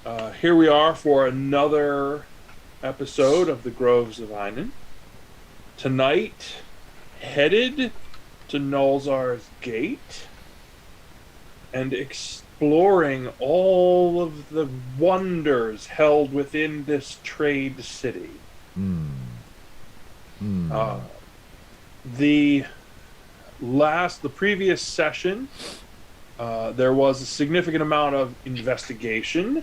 Here we are for another episode of the Groves of Inan. Tonight, headed to Nulzar's Gate and exploring all of the wonders held within this trade city. The previous session, there was a significant amount of investigation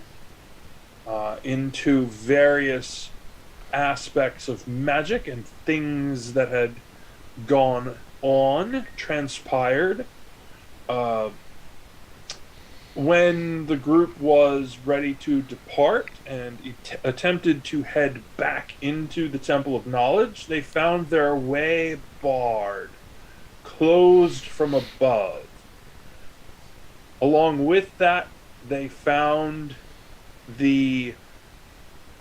into various aspects of magic and things that had transpired. When the group was ready to depart and attempted to head back into the Temple of Knowledge, they found their way barred, closed from above. Along with that, they found the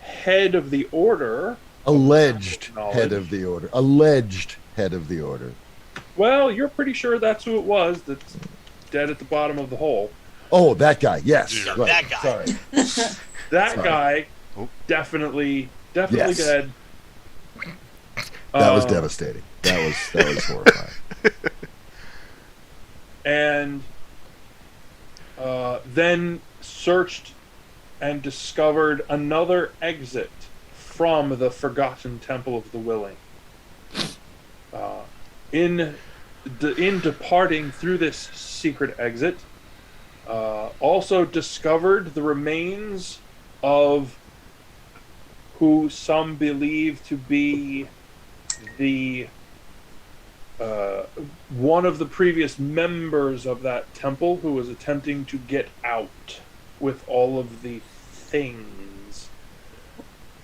head of the order. Alleged head of the order. Alleged head of the order. Well, you're pretty sure that's who it was that's dead at the bottom of the hole. Oh, that guy. Yes. Yeah, right. that guy. Sorry. That Sorry. guy, Oh. definitely Yes. dead. That was devastating. That was horrifying. And then searched and discovered another exit from the Forgotten Temple of the Willing. In departing through this secret exit, also discovered the remains of who some believe to be the one of the previous members of that temple who was attempting to get out with all of the things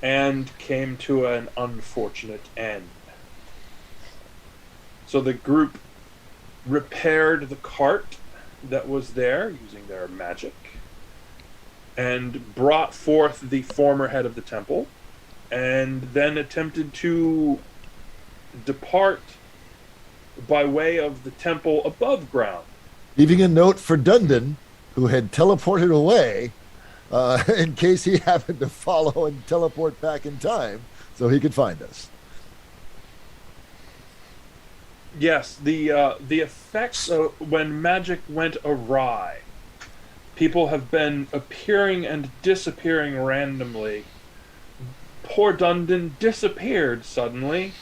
and came to an unfortunate end. So the group repaired the cart that was there using their magic and brought forth the former head of the temple and then attempted to depart by way of the temple above ground. Leaving a note for Dundon, who had teleported away, in case he happened to follow and teleport back in time so he could find us. Yes, the effects of when magic went awry. People have been appearing and disappearing randomly. Poor Dundon disappeared suddenly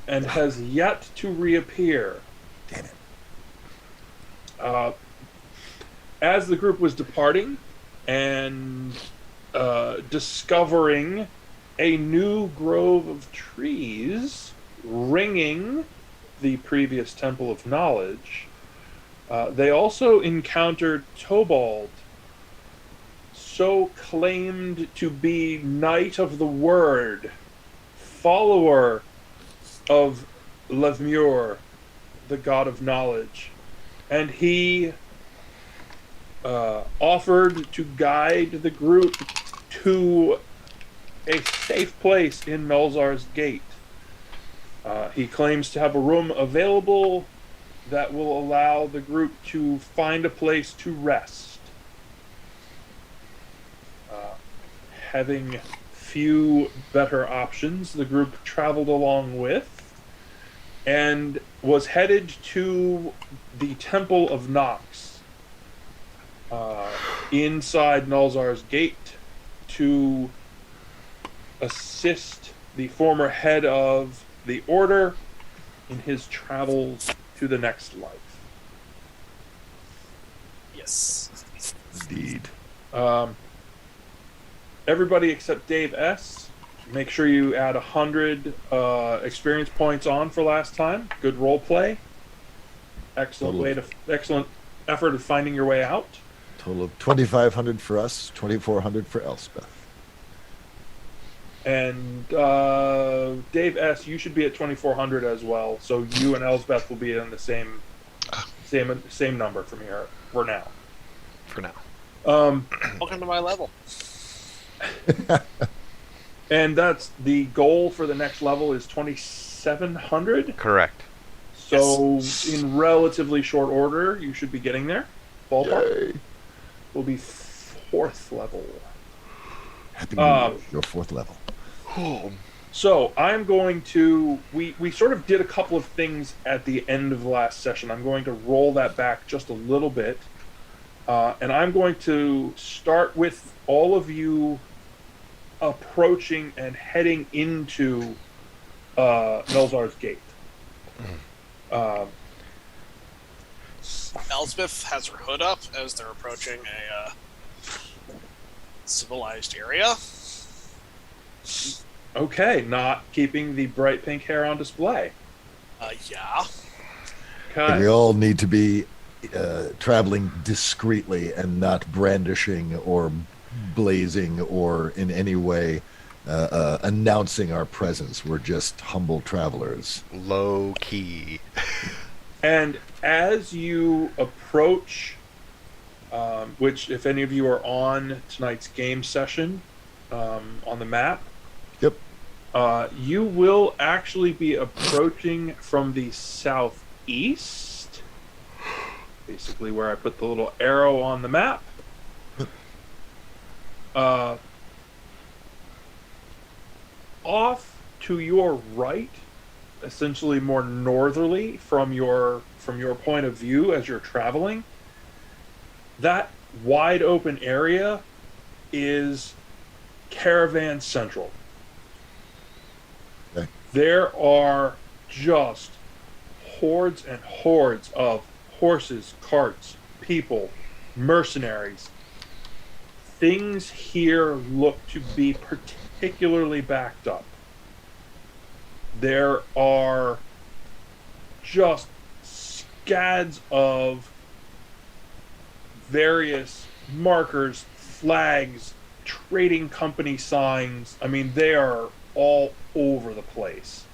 and has yet to reappear. Damn it. As the group was departing and discovering a new grove of trees ringing the previous Temple of Knowledge, they also encountered Tobald, so claimed to be Knight of the Word, follower of Levmure, the god of knowledge, and he offered to guide the group to a safe place in Nulzar's Gate. He claims to have a room available that will allow the group to find a place to rest. Having few better options, the group traveled along with and was headed to the Temple of Nox inside Nulzar's Gate to assist the former head of the Order in his travels to the next life. Yes. Indeed. Everybody except Dave S. Make sure you add 100 experience points on for last time. Good role play. Excellent effort of finding your way out. Total of 2,500 for us, 2,400 for Elspeth. And Dave S., you should be at 2,400 as well. So you and Elsbeth will be in the same number from here for now. For now. Welcome to my level. And that's the goal for the next level is 2,700. Correct. So in relatively short order, you should be getting there. Ballpark. Yay. Will be 4th level. Happy New Year, your 4th level. So I'm going to, we sort of did a couple of things at the end of the last session. I'm going to roll that back just a little bit. And I'm going to start with all of you approaching and heading into Melzar's Gate. Elspeth has her hood up as they're approaching a civilized area. Okay, not keeping the bright pink hair on display. Yeah. Okay. We all need to be traveling discreetly and not brandishing or blazing or in any way announcing our presence. We're just humble travelers. Low key. And as you approach, which if any of you are on tonight's game session on the map, Yep. you will actually be approaching from the southeast, basically where I put the little arrow on the map. Off to your right, essentially more northerly from your point of view as you're traveling, that wide open area is Caravan Central. Okay. There are just hordes and hordes of horses, carts, people, mercenaries. Things here look to be particularly backed up. There are just scads of various markers, flags, trading company signs. I mean, they are all over the place.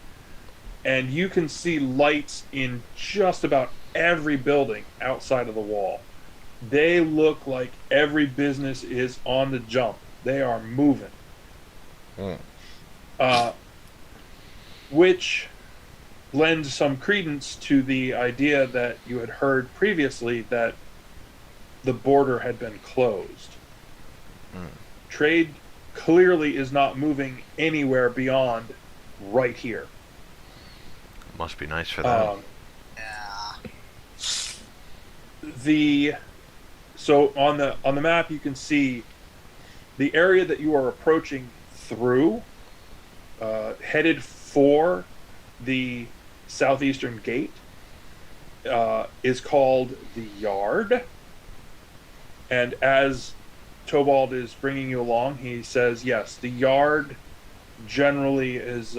And you can see lights in just about every building outside of the wall. They look like every business is on the jump. They are moving. Which lends some credence to the idea that you had heard previously that the border had been closed. Trade clearly is not moving anywhere beyond right here. Must be nice for them. Yeah. So on the map you can see the area that you are approaching through, headed for the southeastern gate, is called the Yard. And as Tobald is bringing you along, he says, yes, the Yard generally is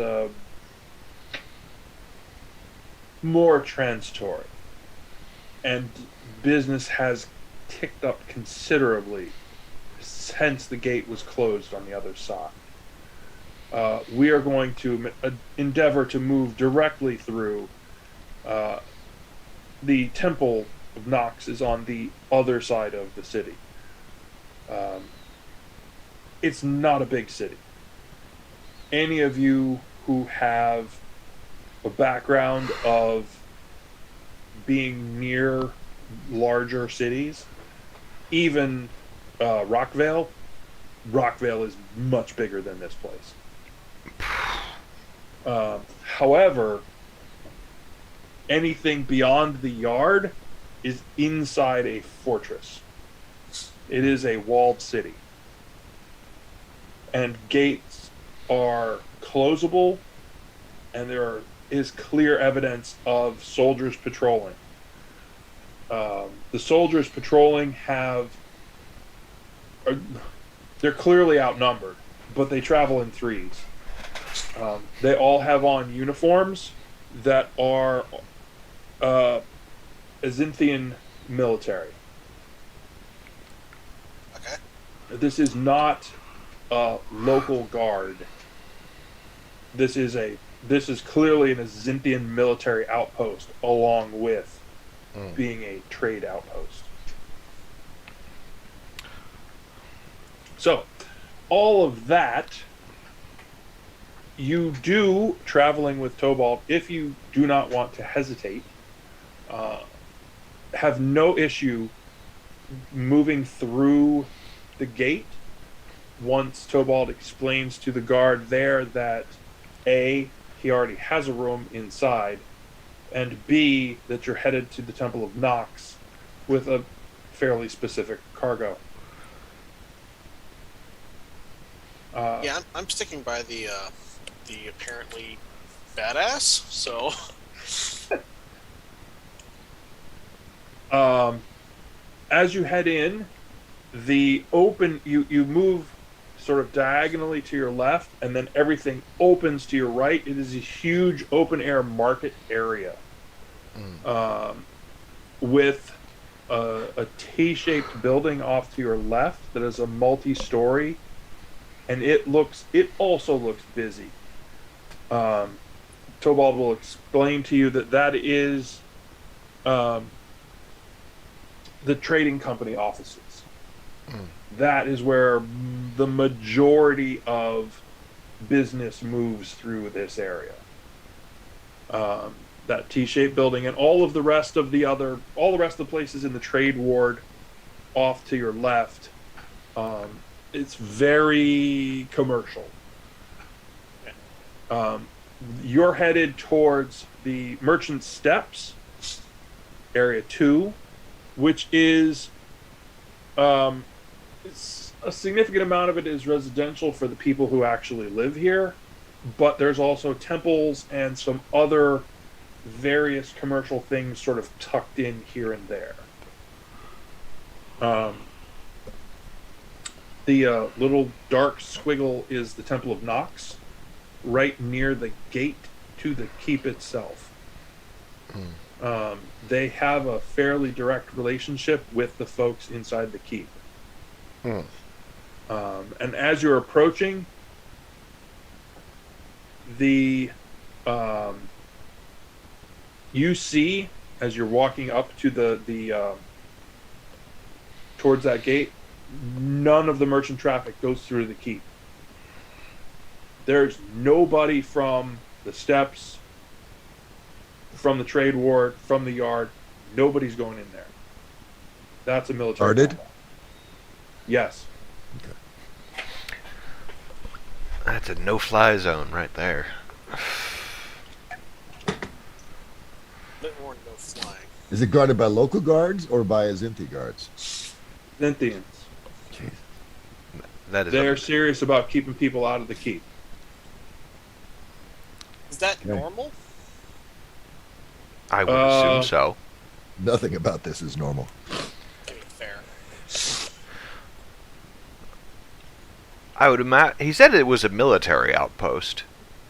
more transitory. And business has ticked up considerably since the gate was closed on the other side. We are going to endeavor to move directly through. The Temple of Nox is on the other side of the city. It's not a big city. Any of you who have a background of being near larger cities, even Rockvale is much bigger than this place. However, anything beyond the Yard is inside a fortress. It is a walled city. And gates are closable, and there is clear evidence of soldiers patrolling. The soldiers patrolling they're clearly outnumbered, but they travel in threes. They all have on uniforms that are Azinthian military. Okay. This is not a local guard. This is clearly an Azinthian military outpost, along with being a trade outpost. So, all of that, you do, traveling with Tobald, if you do not want to hesitate, have no issue moving through the gate once Tobald explains to the guard there that A, he already has a room inside, and B, that you're headed to the Temple of Nox with a fairly specific cargo. Yeah, I'm sticking by the apparently badass. So As you head in, you move sort of diagonally to your left, and then everything opens to your right. It is a huge open air market area, with a T-shaped building off to your left that is a multi-story, and it also looks busy. Tobald will explain to you that is the trading company offices. That is where the majority of business moves through this area. That T-shaped building and all the rest of the places in the trade ward off to your left, it's very commercial. You're headed towards the Merchant Steps, Area 2, which is a significant amount of it is residential for the people who actually live here, but there's also temples and some other various commercial things sort of tucked in here and there. The little dark squiggle is the Temple of Nox, right near the gate to the keep itself. They have a fairly direct relationship with the folks inside the keep. And as you're approaching, you see, as you're walking up to the towards that gate, none of the merchant traffic goes through the keep. There's nobody from the steps, from the trade ward, from the yard. Nobody's going in there. That's a military Guarded? combat. Yes. Okay. That's a no-fly zone right there. bit more no flying. Is it guarded by local guards or by Azinthi guards? Scythians. Jeez. That is They're serious about keeping people out of the keep. Is that Okay. normal? I would assume so. Nothing about this is normal. I mean, fair. I would imagine. He said it was a military outpost,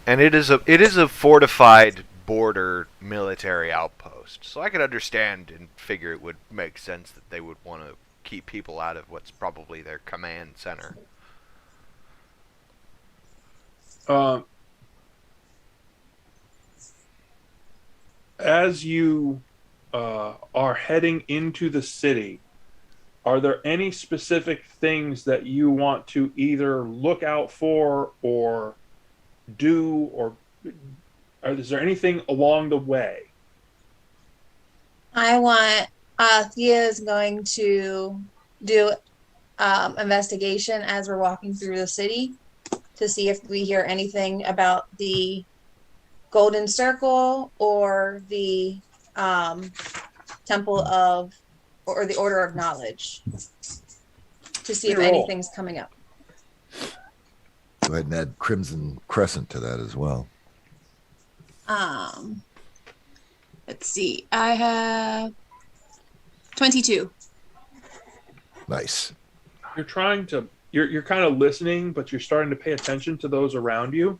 and it is a fortified border military outpost. So I could understand and figure it would make sense that they would want to keep people out of what's probably their command center. As you are heading into the city, are there any specific things that you want to either look out for or do, or is there anything along the way? I want Thea is going to do investigation as we're walking through the city to see if we hear anything about the Golden Circle or the Temple of or the Order of Knowledge to see if Roll. anything's coming up. Go ahead and add Crimson Crescent to that as well. Let's see. I have 22. Nice. You're trying to you're kind of listening, but you're starting to pay attention to those around you.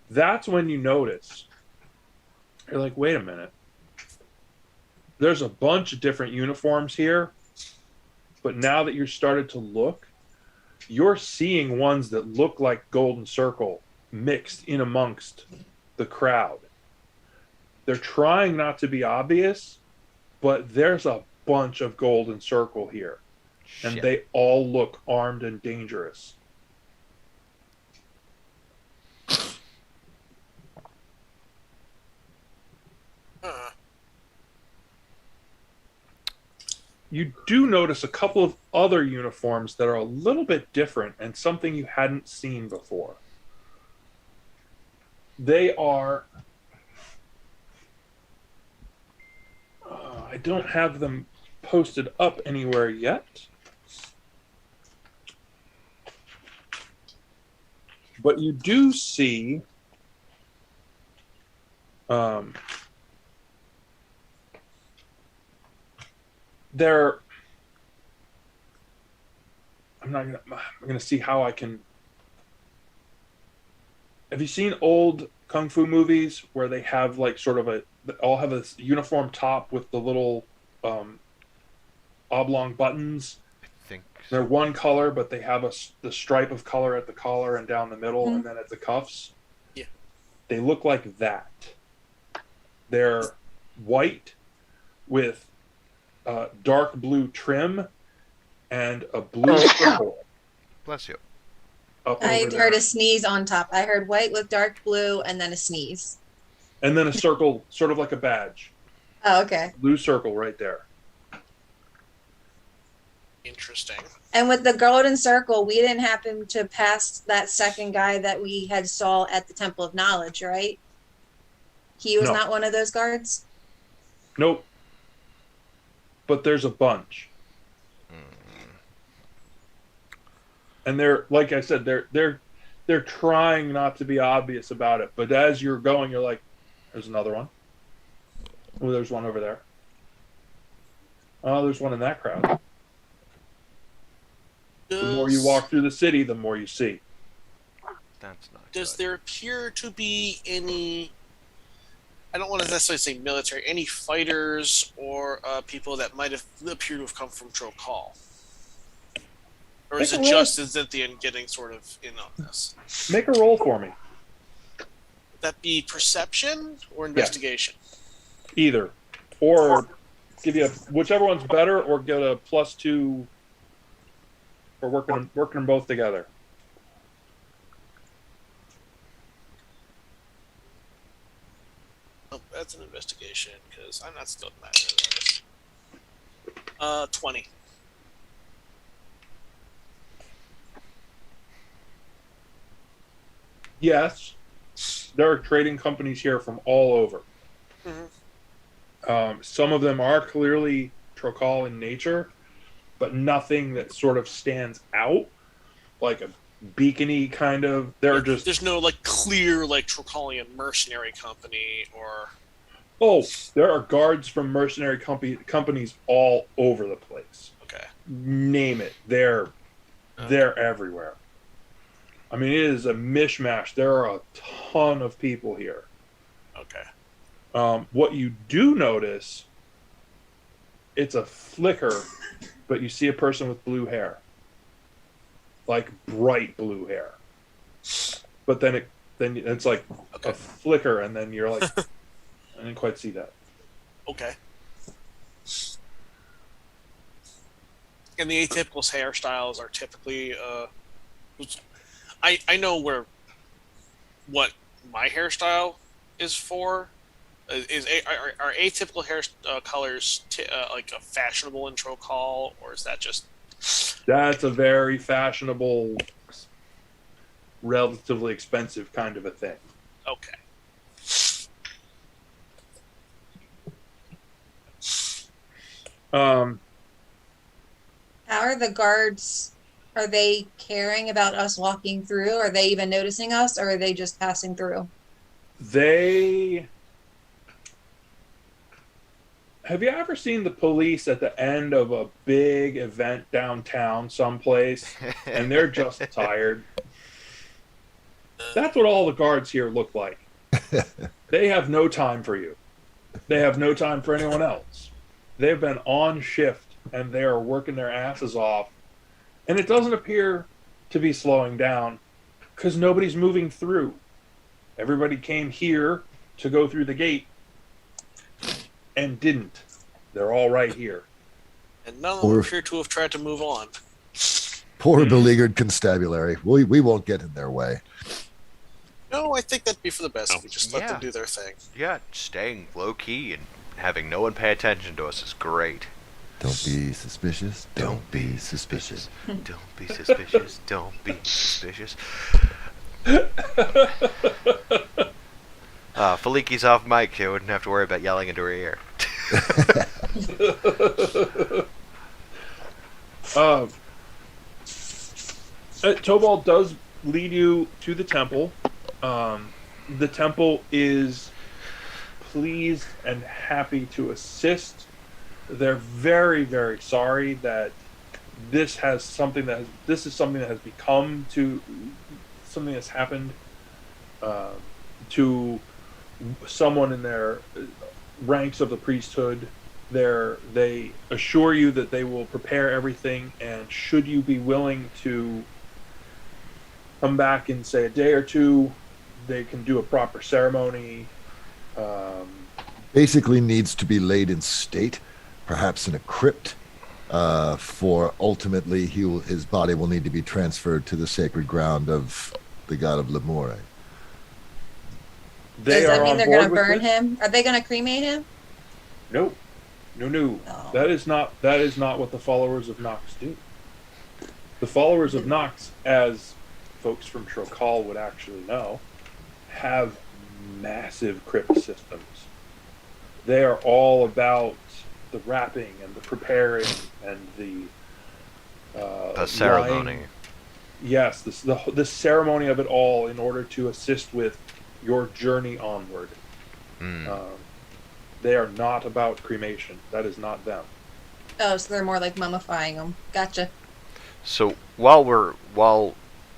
That's when you notice. You're like, wait a minute. There's a bunch of different uniforms here, but now that you're started to look, you're seeing ones that look like Golden Circle mixed in amongst the crowd. They're trying not to be obvious, but there's a bunch of Golden Circle here, and Shit. they all look armed and dangerous. you do notice a couple of other uniforms that are a little bit different and something you hadn't seen before. They are. I don't have them posted up anywhere yet. But you do see they're I'm gonna see how I can. Have you seen old kung fu movies where they have like sort of they all have a uniform top with the little oblong buttons? I think They're one color, but they have the stripe of color at the collar and down the middle, and then at the cuffs. Yeah. They look like that. They're white with dark blue trim and a blue circle bless you. up I over heard there. a sneeze on top. I heard white with dark blue and then a sneeze. And then a circle, sort of like a badge. Oh, okay. Blue circle right there. Interesting. And with the golden circle, we didn't happen to pass that second guy that we had saw at the Temple of Knowledge, right? He was No. not one of those guards? Nope. But there's a bunch. And they're, like I said, they're trying not to be obvious about it. But as you're going, you're like, there's another one. Oh, there's one over there. Oh, there's one in that crowd. The more you walk through the city, the more you see. That's not Does good. there appear to be any, I don't want to necessarily say military, any fighters or people that might have appear to have come from Trokal? Or is Make it a roll. just Zinthia getting sort of in on this? Make a roll for me. Would that be perception or investigation? Either. Or give you whichever one's better, or get a +2 for working them both together. Oh, that's an investigation because I'm not still mad at 20. Yes, there are trading companies here from all over. Some of them are clearly Trokal in nature, but nothing that sort of stands out like a beacony kind of. They're just There's no like clear like Trokalian mercenary company or there are guards from mercenary companies all over the place. okay. Name it, they're everywhere. I mean, it is a mishmash. There are a ton of people here. Okay. What you do notice, it's a flicker, but you see a person with blue hair, like bright blue hair. But then it's like Okay. a flicker, and then you're like, I didn't quite see that. Okay. And the atypical hairstyles are typically I know what my hairstyle is for. Are atypical hair colors like a fashionable in Trokal, or is that just That's a very fashionable, relatively expensive kind of a thing. okay? How are the guards? Are they caring about us walking through? Are they even noticing us, or are they just passing through? Have you ever seen the police at the end of a big event downtown someplace, and they're just tired? That's what all the guards here look like. They have no time for you. They have no time for anyone else. They've been on shift, and they are working their asses off. And it doesn't appear to be slowing down because nobody's moving through. Everybody came here to go through the gate and didn't. They're all right here. And none of them Or- appear to have tried to move on. Poor beleaguered constabulary. We won't get in their way. No, I think that'd be for the best. We just let Yeah. them do their thing. Yeah, staying low key and having no one pay attention to us is great. Don't be suspicious. Don't be suspicious. Don't be suspicious. Don't be suspicious. Faliki's off mic. I wouldn't have to worry about yelling into her ear. Tobal does lead you to the temple. The temple is pleased and happy to assist. They're very, very sorry that this is something that has become to something that's happened to someone in their ranks of the priesthood. They assure you that they will prepare everything, and should you be willing to come back in, say, a day or two, they can do a proper ceremony. Basically needs to be laid in state, perhaps in a crypt, for ultimately his body will need to be transferred to the sacred ground of the god of Lemure. Does that mean they're going to burn him? Are they going to cremate him? Nope. No. Oh. That is not what the followers of Nox do. The followers of Nox, as folks from Trokal would actually know, have massive crypt systems. They are all about the wrapping and the preparing and the ceremony. lying. Yes, the ceremony of it all in order to assist with your journey onward. They are not about cremation. That is not them. Oh, so they're more like mummifying them. Gotcha. So while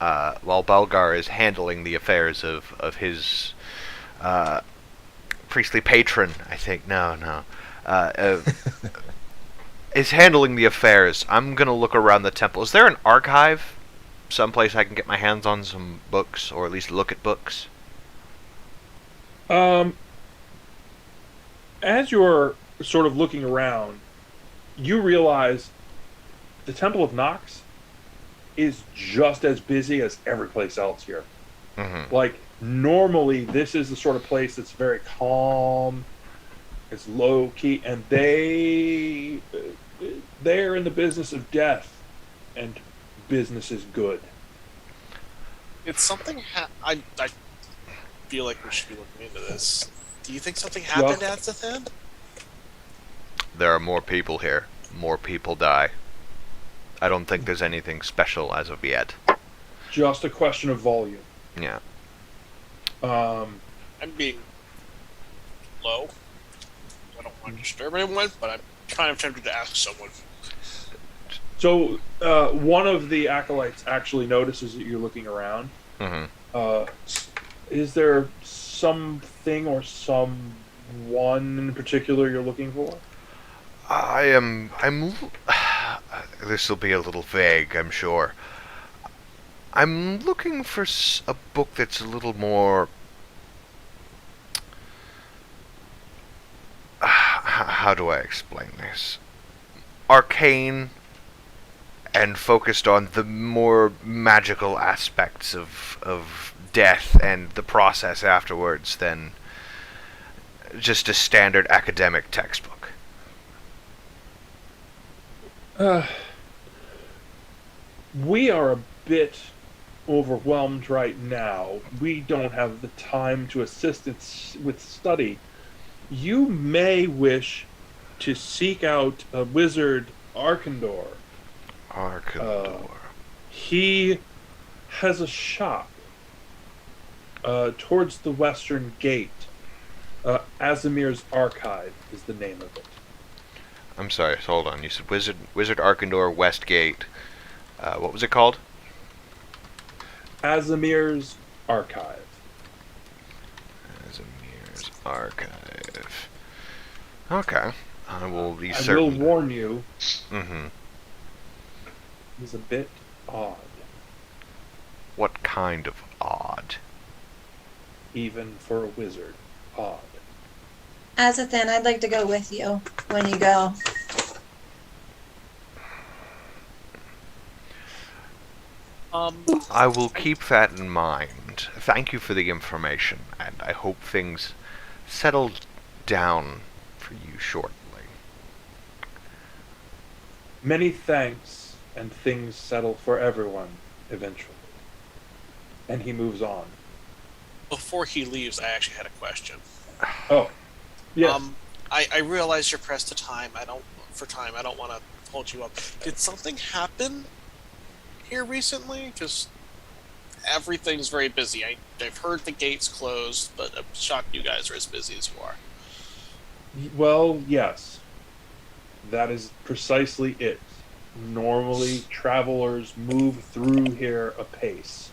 Balgar is handling the affairs of his priestly patron, I think is handling the affairs, I'm gonna look around the temple. Is there an archive, someplace I can get my hands on some books, or at least look at books? As you're sort of looking around, you realize the Temple of Nox is just as busy as every place else here. Mm-hmm. Like, normally, this is the sort of place that's very calm, it's low key, and they're in the business of death, and business is good. It's something. I feel like we should be looking into this. Do you think something happened at Zathan? There are more people here. More people die. I don't think there's anything special as of yet. Just a question of volume. Yeah. I'm being low. I don't want to disturb anyone, but I'm kind of tempted to ask someone. So, one of the acolytes actually notices that you're looking around. Mm-hmm. Is there something or someone in particular you're looking for? I'm this will be a little vague, I'm sure. I'm looking for a book that's a little more... how do I explain this? Arcane and focused on the more magical aspects of death and the process afterwards than just a standard academic textbook. We are a bit overwhelmed right now. We don't have the time to assist with study. You may wish to seek out a wizard, Arkandor. He has a shop towards the western gate. Azimir's Archive is the name of it. I'm sorry, hold on. You said Wizard Arkandor Westgate. What was it called? Azimir's Archive. Azimir's Archive. Okay. I will be I certain. will warn you, Mm-hmm. he's a bit odd. What kind of odd? Even for a wizard, odd. Azathan, I'd like to go with you when you go. I will keep that in mind. Thank you for the information, and I hope things settle down for you shortly. Many thanks, and things settle for everyone eventually. And he moves on. Before he leaves, I actually had a question. Oh, yes. I realize you're pressed for time. I don't want to hold you up. Did something happen here recently? Because everything's very busy. I've heard the gates closed, but I'm shocked you guys are as busy as you are. Well, yes. That is precisely it. Normally, travelers move through here apace.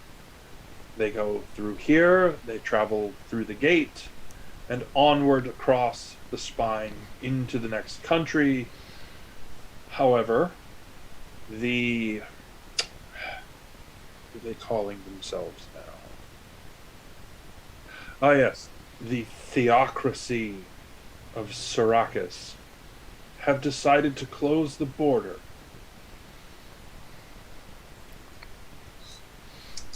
They go through here, they travel through the gate, and onward across the spine into the next country. However, what are they calling themselves now? Ah, yes, the theocracy of Syracuse have decided to close the border.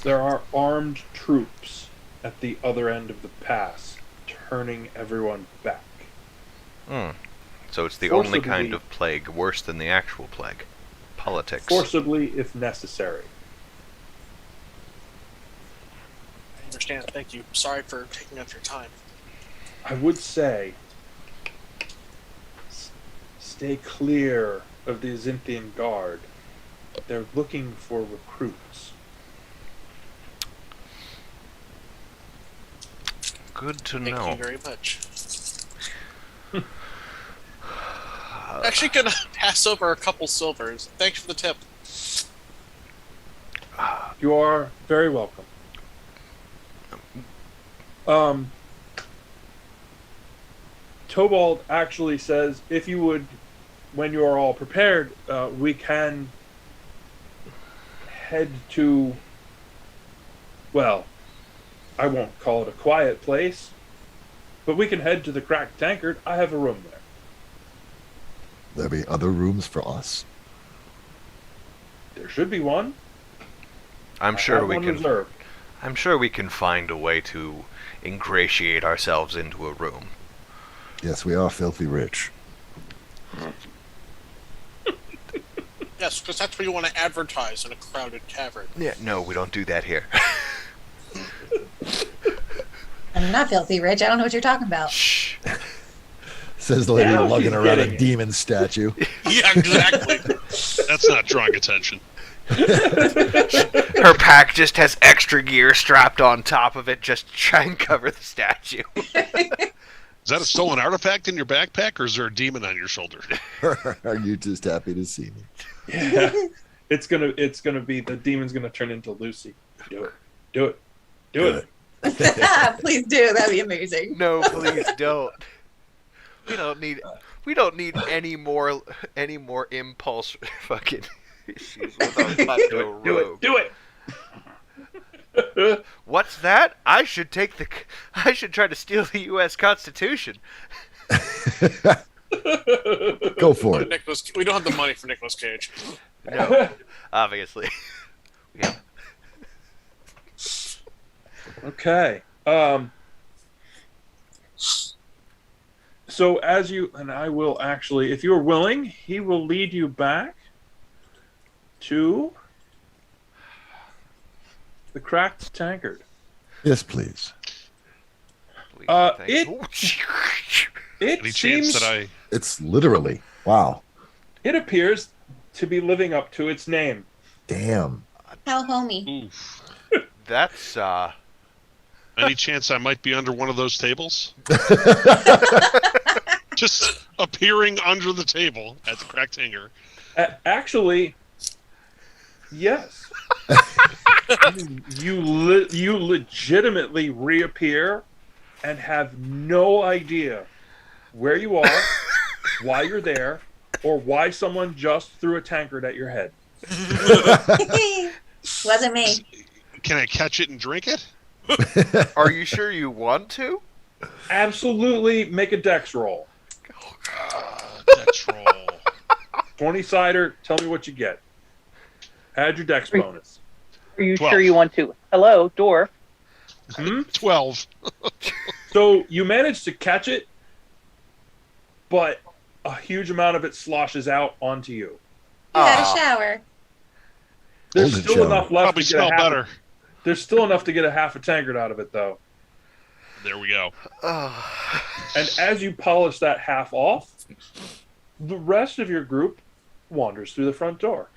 There are armed troops at the other end of the pass, turning everyone back. So it's the only Forcibly. kind of plague worse than the actual plague. Politics. Forcibly, if necessary. I understand. Thank you. Sorry for taking up your time. I would say, stay clear of the Azinthian Guard. They're looking for recruits. Good to Thank know. you very much. Actually, gonna pass over a couple silvers. Thanks for the tip. You are very welcome. Tobald actually says, if you would, when you are all prepared, we can head to, well, I won't call it a quiet place, but we can head to the Cracked Tankard. I have a room there. There be other rooms for us? There should be one. I'm I sure have we one can. reserved. I'm sure we can find a way to ingratiate ourselves into a room. Yes, we are filthy rich. Yes, because that's where you want to advertise in a crowded tavern. Yeah, no, we don't do that here. I'm not filthy rich. I don't know what you're talking about. Shh. Says the lady Now lugging she's around a getting it. demon statue. Yeah, exactly. That's not drawing attention. Her pack just has extra gear strapped on top of it, just to try and cover the statue. Is that a stolen artifact in your backpack, or is there a demon on your shoulder? Are you just happy to see me? Yeah. It's gonna be, the demon's gonna turn into Lucy. Do it. Do it. Do it. Please do. That'd be amazing. No, please don't. We don't need any more impulse fucking issues with our Pato Do it. rogue. Do it. What's that? I should try to steal the U.S. Constitution. Go for it. We don't have the money for Nicolas Cage. No, obviously. Yeah. Okay. So as you, and I will actually, if you're willing, he will lead you back to the Cracked Tankard. Yes, please. It Any chance seems, that I... It's literally. Wow. it appears to be living up to its name. Damn. How homey. Oof. That's Any chance I might be under one of those tables? Just appearing under the table at the Cracked Hanger. Actually, yes. you legitimately reappear and have no idea where you are, why you're there, or why someone just threw a tankard at your head. Wasn't me. Can I catch it and drink it? Are you sure you want to? Absolutely, make a dex roll. Dex roll. 20 cider, tell me what you get. Add your dex bonus. Are you 12. sure you want to? Hello, dwarf. 12. So you manage to catch it, but a huge amount of it sloshes out onto you. had a Ah. shower. There's Golden still shower. enough left Probably to get a smell half. better. There's still enough to get a half a tankard out of it, though. There we go. Oh. And as you polish that half off, the rest of your group wanders through the front door.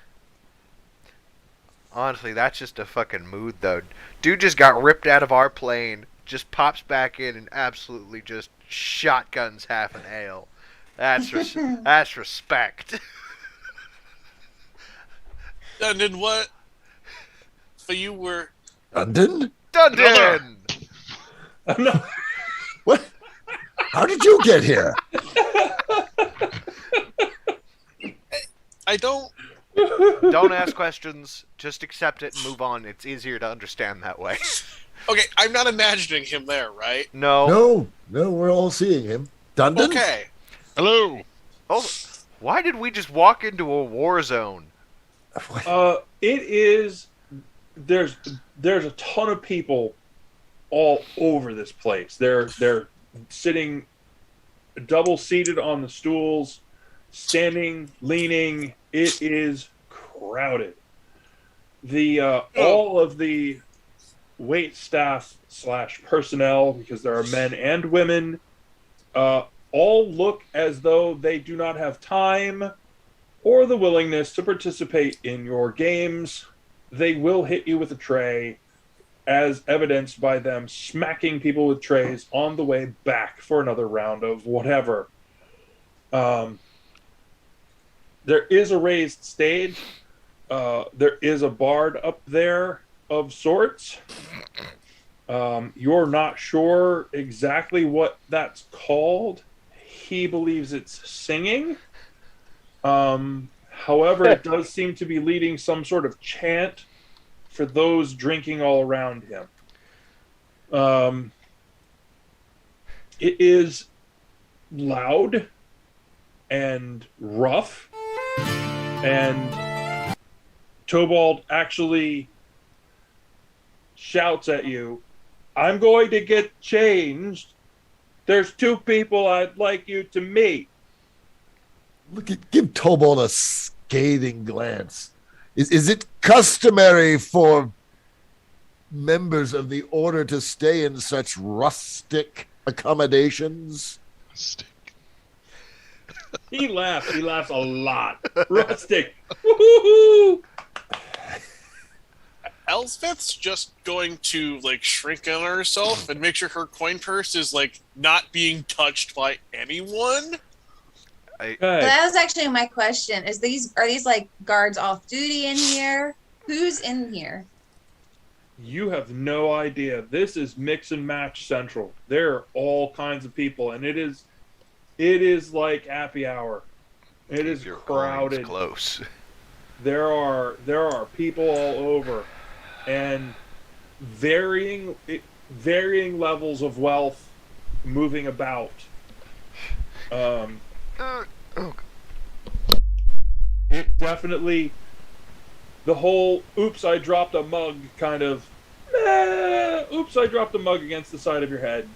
Honestly, that's just a fucking mood, though. Dude just got ripped out of our plane, just pops back in and absolutely just shotguns half an ale. That's that's respect. And then what? So you were. London? Dundon! No, What? How did you get here? I don't. Don't ask questions. Just accept it and move on. It's easier to understand that way. Okay, I'm not imagining him there, right? No. No, we're all seeing him. Dundon? Okay. Hello. Oh, why did we just walk into a war zone? it is. There's a ton of people all over this place. They're sitting double seated on the stools, standing, leaning. It is crowded. All of the wait staff / personnel, because there are men and women, all look as though they do not have time or the willingness to participate in your games. They will hit you with a tray, as evidenced by them smacking people with trays on the way back for another round of whatever. There is a raised stage. There is a bard up there of sorts. You're not sure exactly what that's called. He believes it's singing. However, it does seem to be leading some sort of chant for those drinking all around him. It is loud and rough, and Tobald actually shouts at you, "I'm going to get changed. There's 2 people I'd like you to meet." Give Tobald a scathing glance. Is it customary for members of the order to stay in such rustic accommodations? Stick. He laughs. He laughs a lot. Rustic. Woo-hoo-hoo! Elspeth's just going to like shrink on herself and make sure her coin purse is like not being touched by anyone. Okay. That was actually my question. Are these like guards off duty in here? Who's in here? You have no idea. This is mix and match central. There are all kinds of people, and it is like happy hour. It is Your crowded. coin's close. There are people all over, and varying levels of wealth moving about. It definitely, the whole "oops, I dropped a mug" kind of, "oops, I dropped a mug against the side of your head."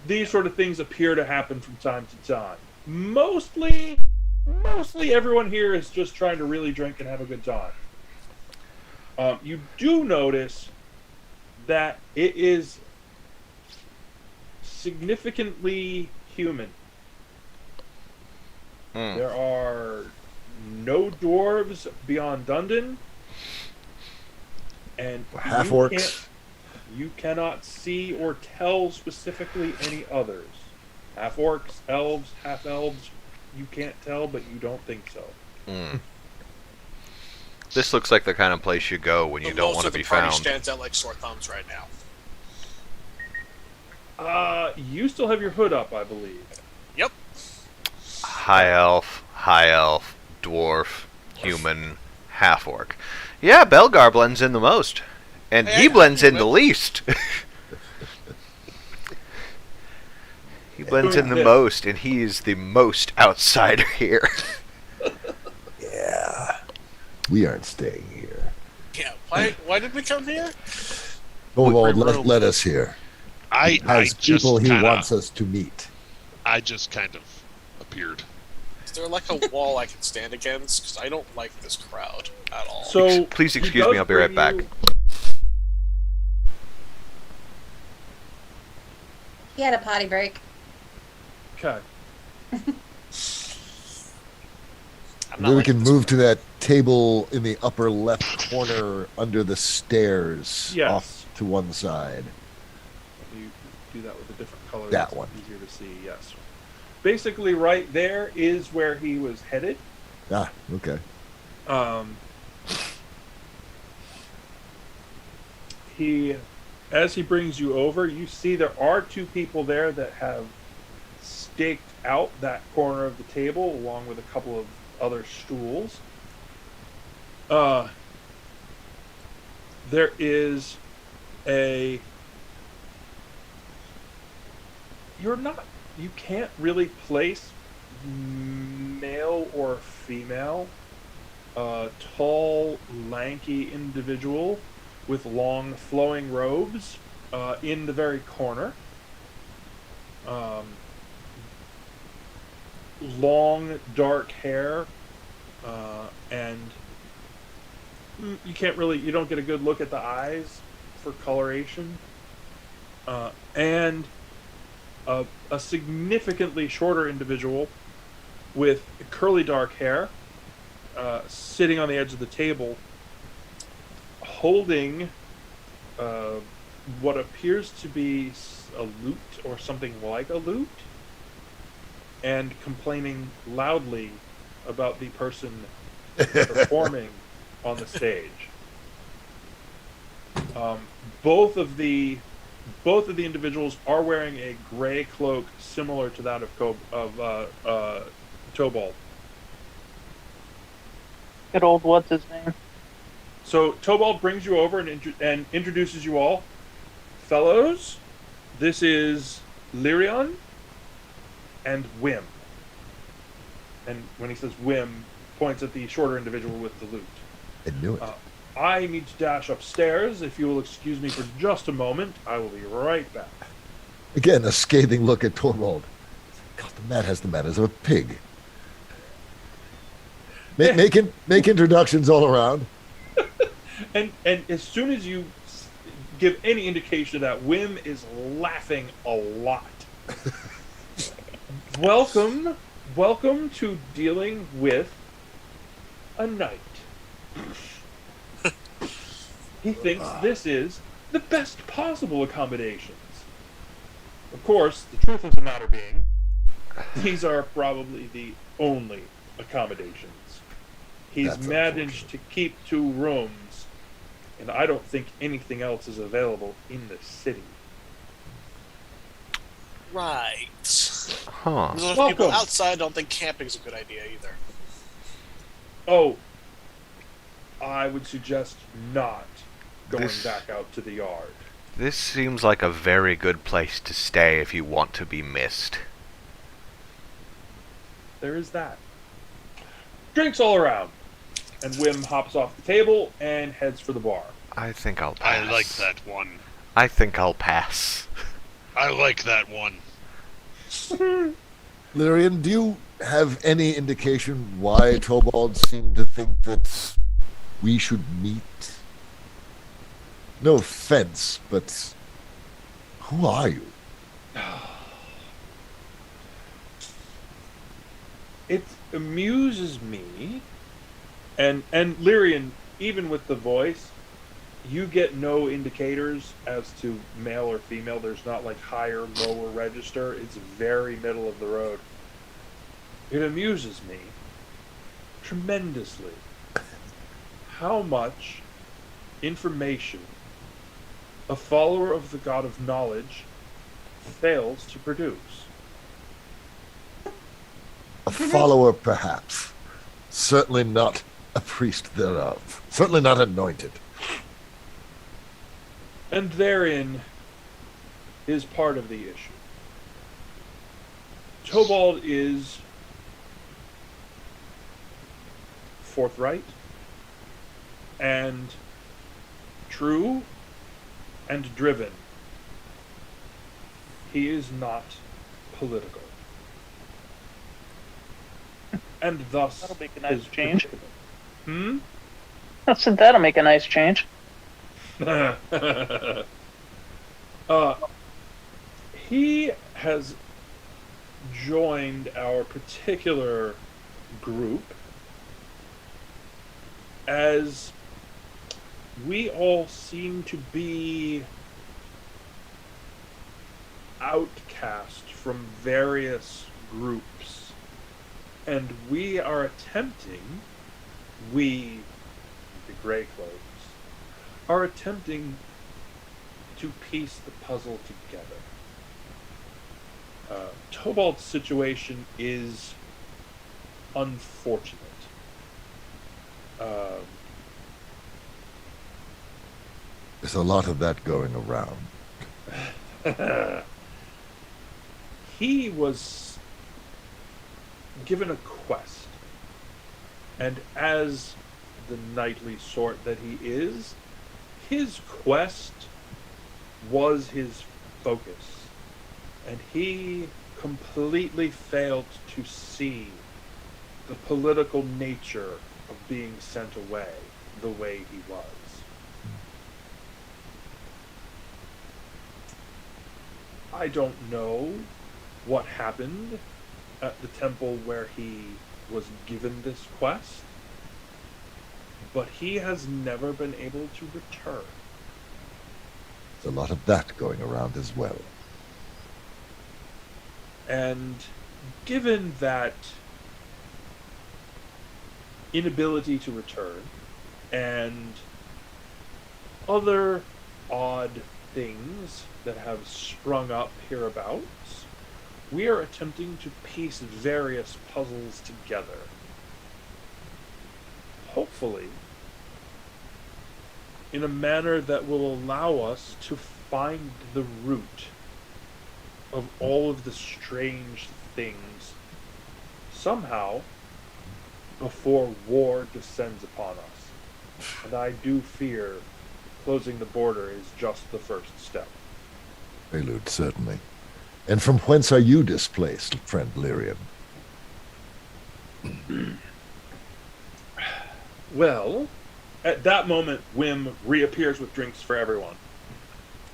These sort of things appear to happen from time to time. Mostly everyone here is just trying to really drink and have a good time. You do notice that it is significantly human. There are no dwarves beyond Dundon, and Half you orcs. you cannot see or tell specifically any others. Half orcs, elves, half elves, you can't tell, but you don't think so. This looks like the kind of place you go when you But don't most want to of the be party found. stands out like sore thumbs right now. You still have your hood up, I believe. Yep. High elf, dwarf, human, half orc. Yeah, Belgar blends in the most. And Hey, he I blends know in the least. He blends in the most, and he is the most outsider here. Yeah. We aren't staying here. Yeah. Why did we come here? Tobald, room. let us here. I Has just people he kinda, wants us to meet. I just kind of appeared. there like a wall I can stand against? Because I don't like this crowd at all. So Please he excuse does me, I'll be right bring back. you- He had a potty break. Okay. I'm not Then we liking can this move to crowd. that table in the upper left corner under the stairs, Yes. off to one side. You do that with a different color. That that's one. Easier to see. Yes. Basically, right there is where he was headed. Ah, okay. As he brings you over, you see there are two people there that have staked out that corner of the table along with a couple of other stools. There is you can't really place male or female. Tall, lanky individual with long flowing robes in the very corner. Long dark hair, and you don't get a good look at the eyes for coloration. And a significantly shorter individual with curly dark hair, sitting on the edge of the table, holding what appears to be a lute or something like a lute, and complaining loudly about the person performing on the stage. Both of the individuals are wearing a gray cloak similar to that of Tobald. Good old what's his name? So Tobald brings you over and introduces you all. Fellows, this is Lyrion and Wim. And when he says Wim, points at the shorter individual with the lute. I knew it. I need to dash upstairs. If you will excuse me for just a moment, I will be right back. Again, a scathing look at Torvald. God, the man has the manners of a pig. Make introductions all around. And as soon as you give any indication of that, Wim is laughing a lot. Welcome to dealing with a knight. He thinks this is the best possible accommodations. Of course, the truth of the matter being, these are probably the only accommodations. He's That's managed to keep 2 rooms, and I don't think anything else is available in the city. Right. Huh. There's enough Welcome. people outside don't think camping's a good idea either. Oh, I would suggest not going This- back out to the yard. This seems like a very good place to stay if you want to be missed. There is that. Drinks all around. And Wim hops off the table and heads for the bar. I think I'll pass. I like that one. I think I'll pass. I like that one. Lyrian, do you have any indication why Tobald seemed to think that we should meet? No offense, but who are you? It amuses me, and Lyrian, even with the voice, you get no indicators as to male or female. There's not like higher, lower register. It's very middle of the road. It amuses me tremendously how much information a follower of the God of Knowledge fails to produce. A follower, perhaps. Certainly not a priest thereof. Certainly not anointed. And therein is part of the issue. Tobald is forthright and true and driven. He is not political. and thus That'll make a nice is change. Hmm. I said that'll make a nice change. He has joined our particular group as we all seem to be outcast from various groups, and we are attempting, we, the Grey Cloaks, are attempting to piece the puzzle together. Tobald's situation is unfortunate. There's a lot of that going around. He was given a quest, and as the knightly sort that he is, his quest was his focus, and he completely failed to see the political nature of being sent away the way he was. I don't know what happened at the temple where he was given this quest, but he has never been able to return. There's a lot of that going around as well. And given that inability to return and other odd things that have sprung up hereabouts, we are attempting to piece various puzzles together. Hopefully, in a manner that will allow us to find the root of all of the strange things somehow before war descends upon us. And I do fear closing the border is just the first step. Prelude, certainly. And from whence are you displaced, friend Lyrian? Well, at that moment, Wim reappears with drinks for everyone.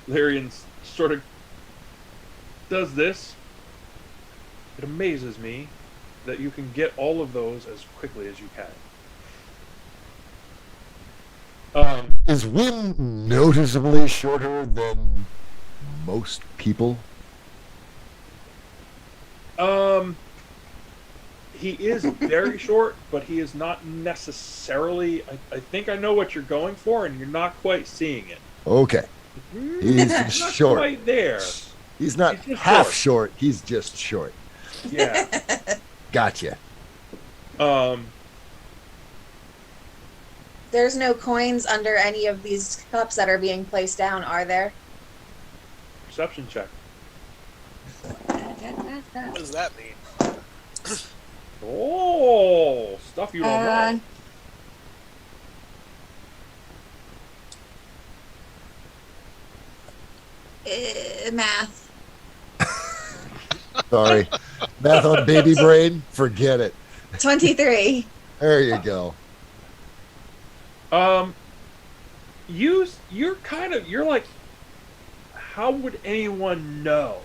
Lyrian sort of does this. It amazes me that you can get all of those as quickly as you can. Is Wim noticeably shorter than most people? He is very short, but he is not necessarily. I think I know what you're going for, and you're not quite seeing it. Okay. He's Not short. quite there. He's not He's just half short. short. He's just short. Yeah. Gotcha. There's no coins under any of these cups that are being placed down, are there? Perception check. What does that mean? Oh, stuff you don't know. Math. Sorry. Math on baby brain? Forget it. 23. There you go. You're like, how would anyone know?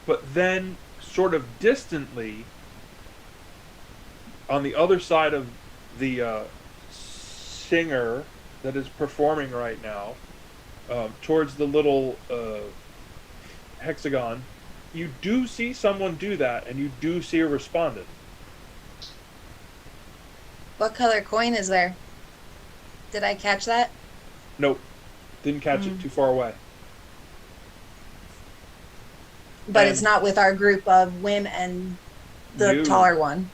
But then, sort of distantly, on the other side of the singer that is performing right now, towards the little hexagon, you do see someone do that, and you do see a respondent. What color coin is there? Did I catch that? Nope, didn't catch it, too far away. But And- it's not with our group of Wim and the No. taller one.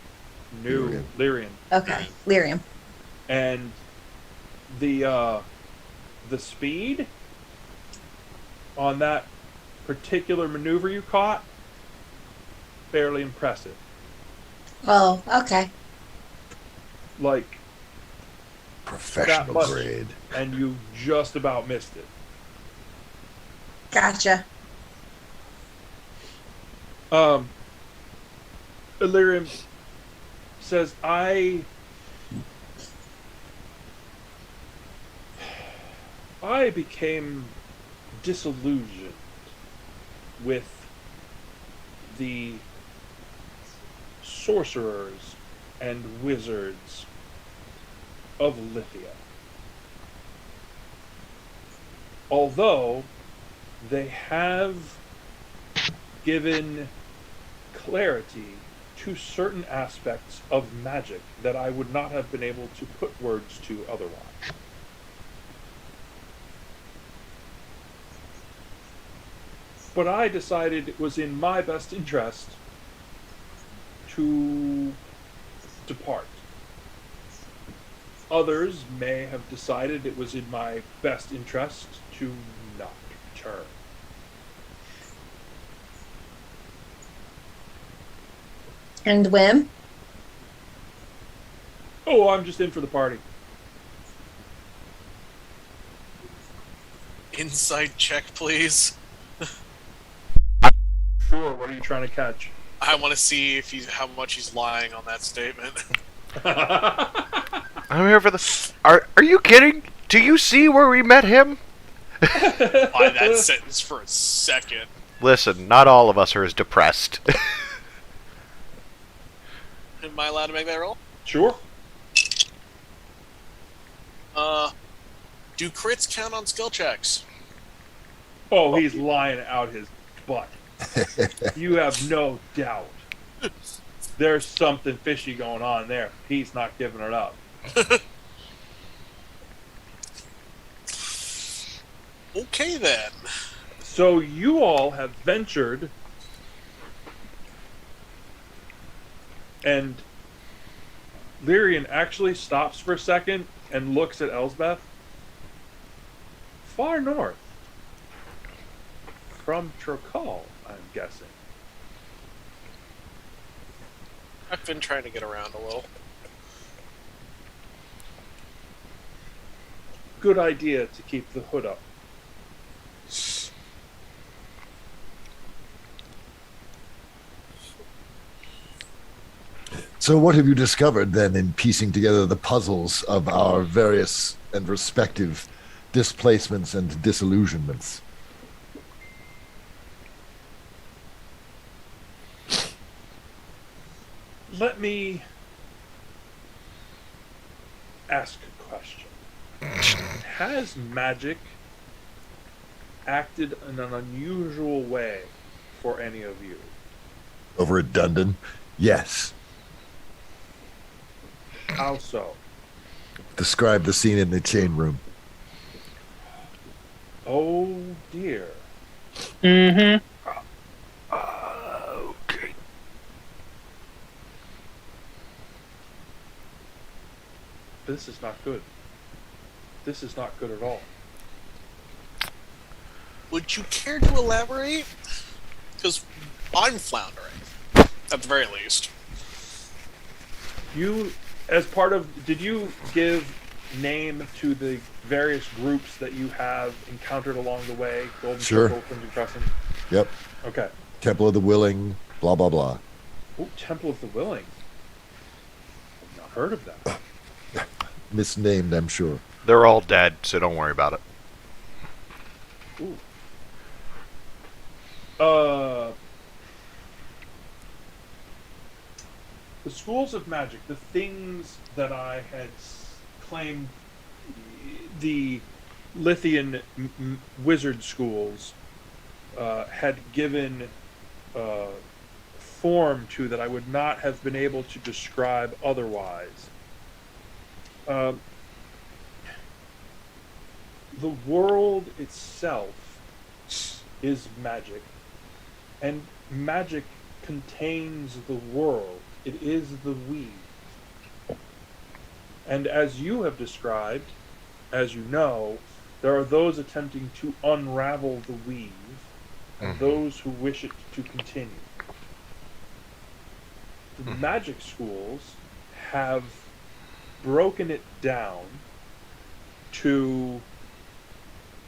New Lyrian. Okay, lyrium. And the speed on that particular maneuver you caught, fairly impressive. Oh, okay. Like, Professional much. grade. and you just about missed it. Gotcha. Illyrium says, I became disillusioned with the sorcerers and wizards of Lithia. Although they have given clarity to certain aspects of magic that I would not have been able to put words to otherwise. But I decided it was in my best interest to depart. Others may have decided it was in my best interest to not return. And Wim? Oh, I'm just in for the party. Insight check, please. Sure, what are you trying to catch? I want to see if how much he's lying on that statement. I'm here for the. Are you kidding? Do you see where we met him? By that sentence for a second. Listen, not all of us are as depressed. Am I allowed to make that roll? Sure. Do crits count on skill checks? Oh, he's lying out his butt. You have no doubt. There's something fishy going on there. He's not giving it up. Okay, then. So you all have ventured, and Lyrian actually stops for a second and looks at Elsbeth. Far north. From Trokal, I'm guessing. I've been trying to get around a little. Good idea to keep the hood up. So what have you discovered then in piecing together the puzzles of our various and respective displacements and disillusionments? Let me ask a question. Has magic acted in an unusual way for any of you? Over at Dundon? Yes. How so? Describe the scene in the chain room. Oh dear. Mm-hmm. Okay. This is not good. This is not good at all. Would you care to elaborate? Because I'm floundering, at the very least. You, as part of, did you give name to the various groups that you have encountered along the way? Golden Sure. Circle, Crimson Crescent? Yep. Okay. Temple of the Willing, blah, blah, blah. Oh, Temple of the Willing. I've not heard of that. Misnamed, I'm sure. They're all dead, so don't worry about it. Ooh. The schools of magic, the things that I had claimed the Lithian wizard schools had given form to that I would not have been able to describe otherwise. The world itself is magic, and magic contains the world. It is the weave. And as you have described, as you know, there are those attempting to unravel the weave, and those who wish it to continue. The magic schools have broken it down to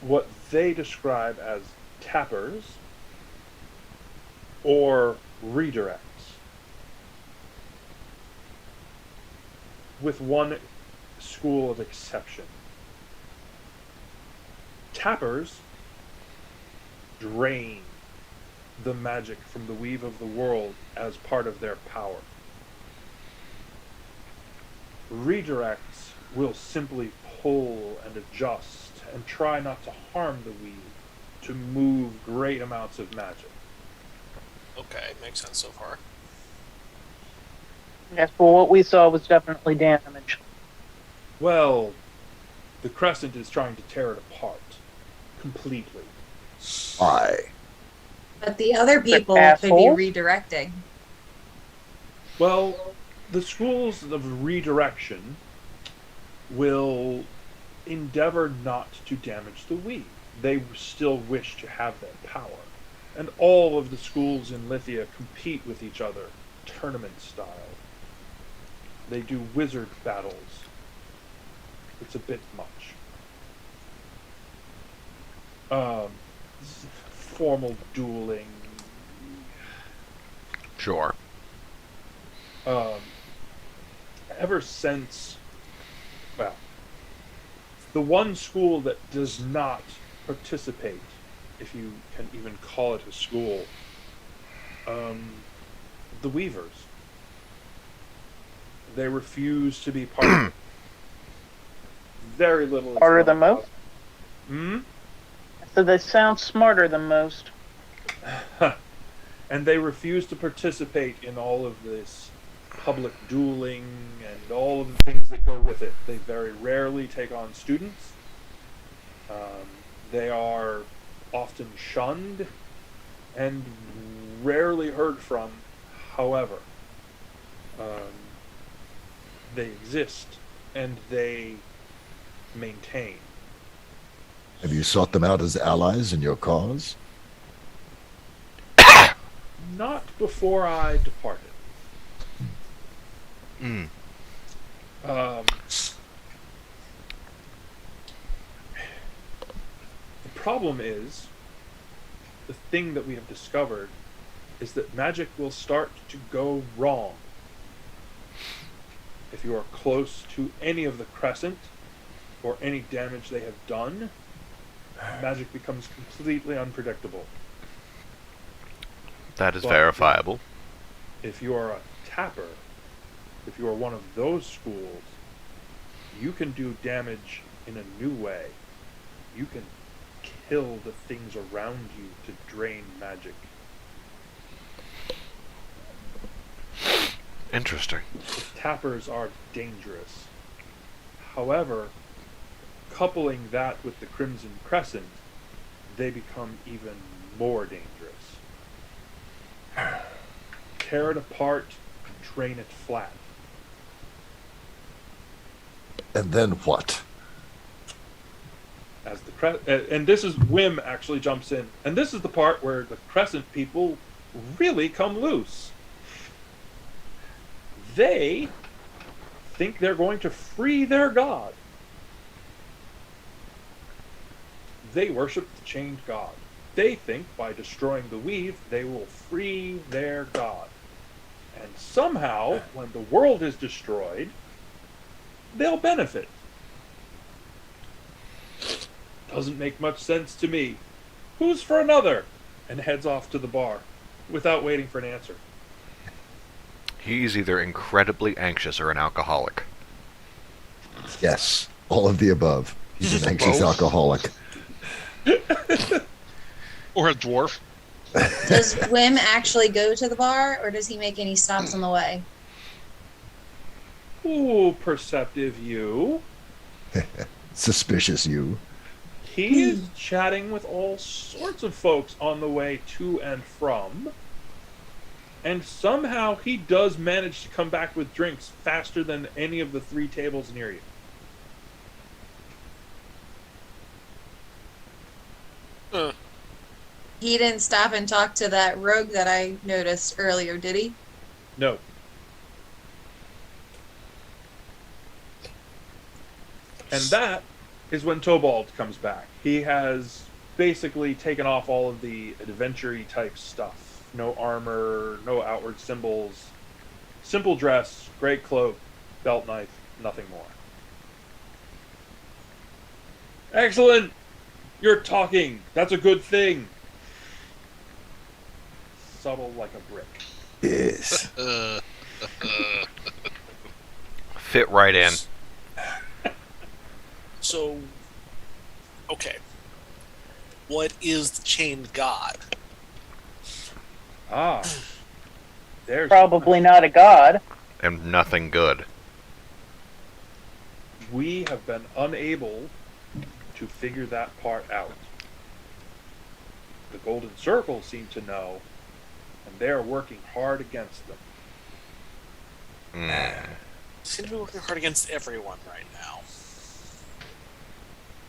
what they describe as tappers or redirects. with one school of exception. Tappers drain the magic from the weave of the world as part of their power. Redirects will simply pull and adjust and try not to harm the weave to move great amounts of magic. Okay, makes sense so far. Yes, but what we saw was definitely damage. Well, the Crescent is trying to tear it apart completely. Why? But the other people could be assholes? redirecting. Well, the schools of redirection will endeavor not to damage the weave. They still wish to have that power. And all of the schools in Lithia compete with each other, tournament style. They do wizard battles. It's a bit much. Formal dueling. Sure. Ever since, well, the one school that does not participate, if you can even call it a school, the Weavers. They refuse to be part of it. Very little. is Harder done than about most? it. Hmm? So they sound smarter than most. And they refuse to participate in all of this public dueling and all of the things that go with it. They very rarely take on students. They are often shunned and rarely heard from. However, they exist and they maintain. Have you sought them out as allies in your cause? Not before I departed. Mm. The problem is, the thing that we have discovered is that magic will start to go wrong. If you are close to any of the Crescent, or any damage they have done, magic becomes completely unpredictable. That is But verifiable. If you are a tapper, if you are one of those schools, you can do damage in a new way. You can kill the things around you to drain magic. Interesting. Tappers are dangerous. However, coupling that with the Crimson Crescent, they become even more dangerous. Tear it apart, drain it flat. And then what? As the and this is Wim actually jumps in, and this is the part where the Crescent people really come loose. They think they're going to free their god. They worship the chained god. They think by destroying the weave, they will free their god. And somehow, when the world is destroyed, they'll benefit. Doesn't make much sense to me. Who's for another? And heads off to the bar, without waiting for an answer. He's either incredibly anxious or an alcoholic. Yes, all of the above. He's an anxious Both? alcoholic. Or a dwarf. Does Wim actually go to the bar, or does he make any stops on the way? Ooh, perceptive you. Suspicious you. He is chatting with all sorts of folks on the way to and from. And somehow he does manage to come back with drinks faster than any of the 3 tables near you. He didn't stop and talk to that rogue that I noticed earlier, did he? No. And that is when Tobald comes back. He has basically taken off all of the adventure-y type stuff. No armor, no outward symbols. Simple dress, great cloak, belt knife. Nothing more. Excellent! You're talking. That's a good thing. Subtle like a brick. Yes. Fit right in. So, okay. What is the chained god? Ah. There's Probably not a god. And nothing good. We have been unable to figure that part out. The Golden Circle seem to know, and they are working hard against them. Seem to be working hard against everyone right now.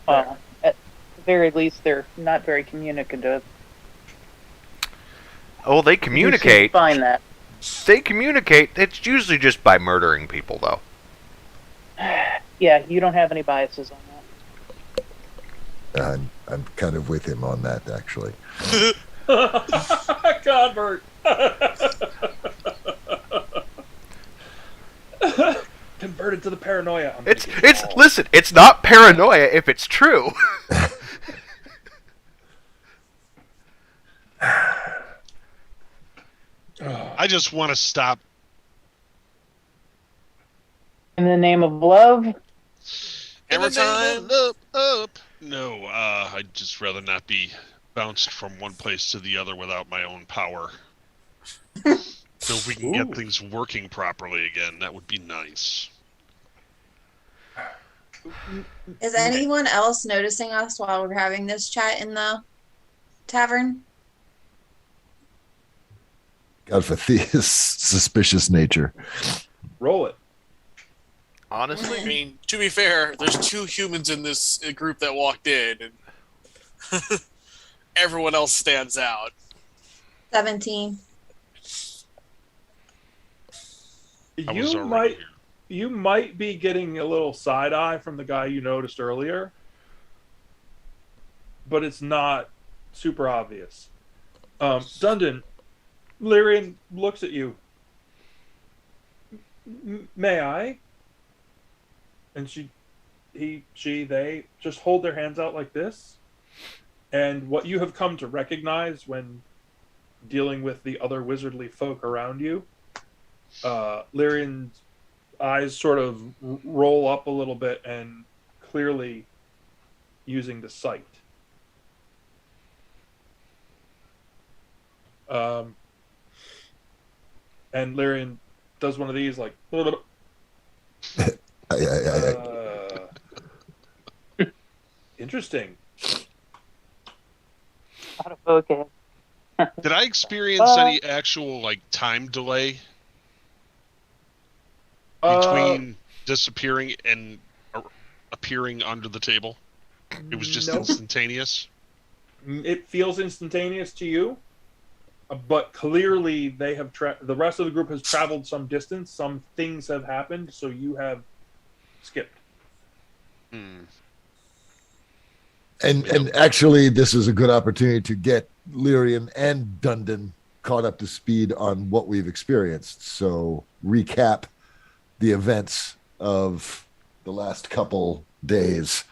Well, at the very least, they're not very communicative. Oh, they You should communicate. find that. They communicate. It's usually just by murdering people, though. Yeah, you don't have any biases on that. I'm kind of with him on that, actually. Convert! Converted to the paranoia. I'm It's thinking, it's oh. listen. It's not paranoia if it's true. I just want to stop. In the name of love, Every time. Up. No, I'd just rather not be bounced from one place to the other without my own power. So if we can Ooh. get things working properly again, that would be nice. Is anyone else noticing us while we're having this chat in the tavern? God for Thea's suspicious nature. Roll it. I Honestly, mean, to be fair, there's 2 humans in this group that walked in, and everyone else stands out. 17. I was You already might here. you might be getting a little side eye from the guy you noticed earlier, but it's not super obvious. Dundon, Lyrian looks at you. May I? And they just hold their hands out like this. And what you have come to recognize when dealing with the other wizardly folk around you, Lyrian's eyes sort of roll up a little bit and clearly using the sight. And Lyrian does one of these like interesting. out of focus. Did I experience any actual time delay between disappearing and appearing under the table? It was just Nope. instantaneous. It feels instantaneous to you, but clearly they have the rest of the group has traveled some distance. Some things have happened, so you have skipped. And actually, this is a good opportunity to get Lyrian and Dundon caught up to speed on what we've experienced. So recap the events of the last couple days.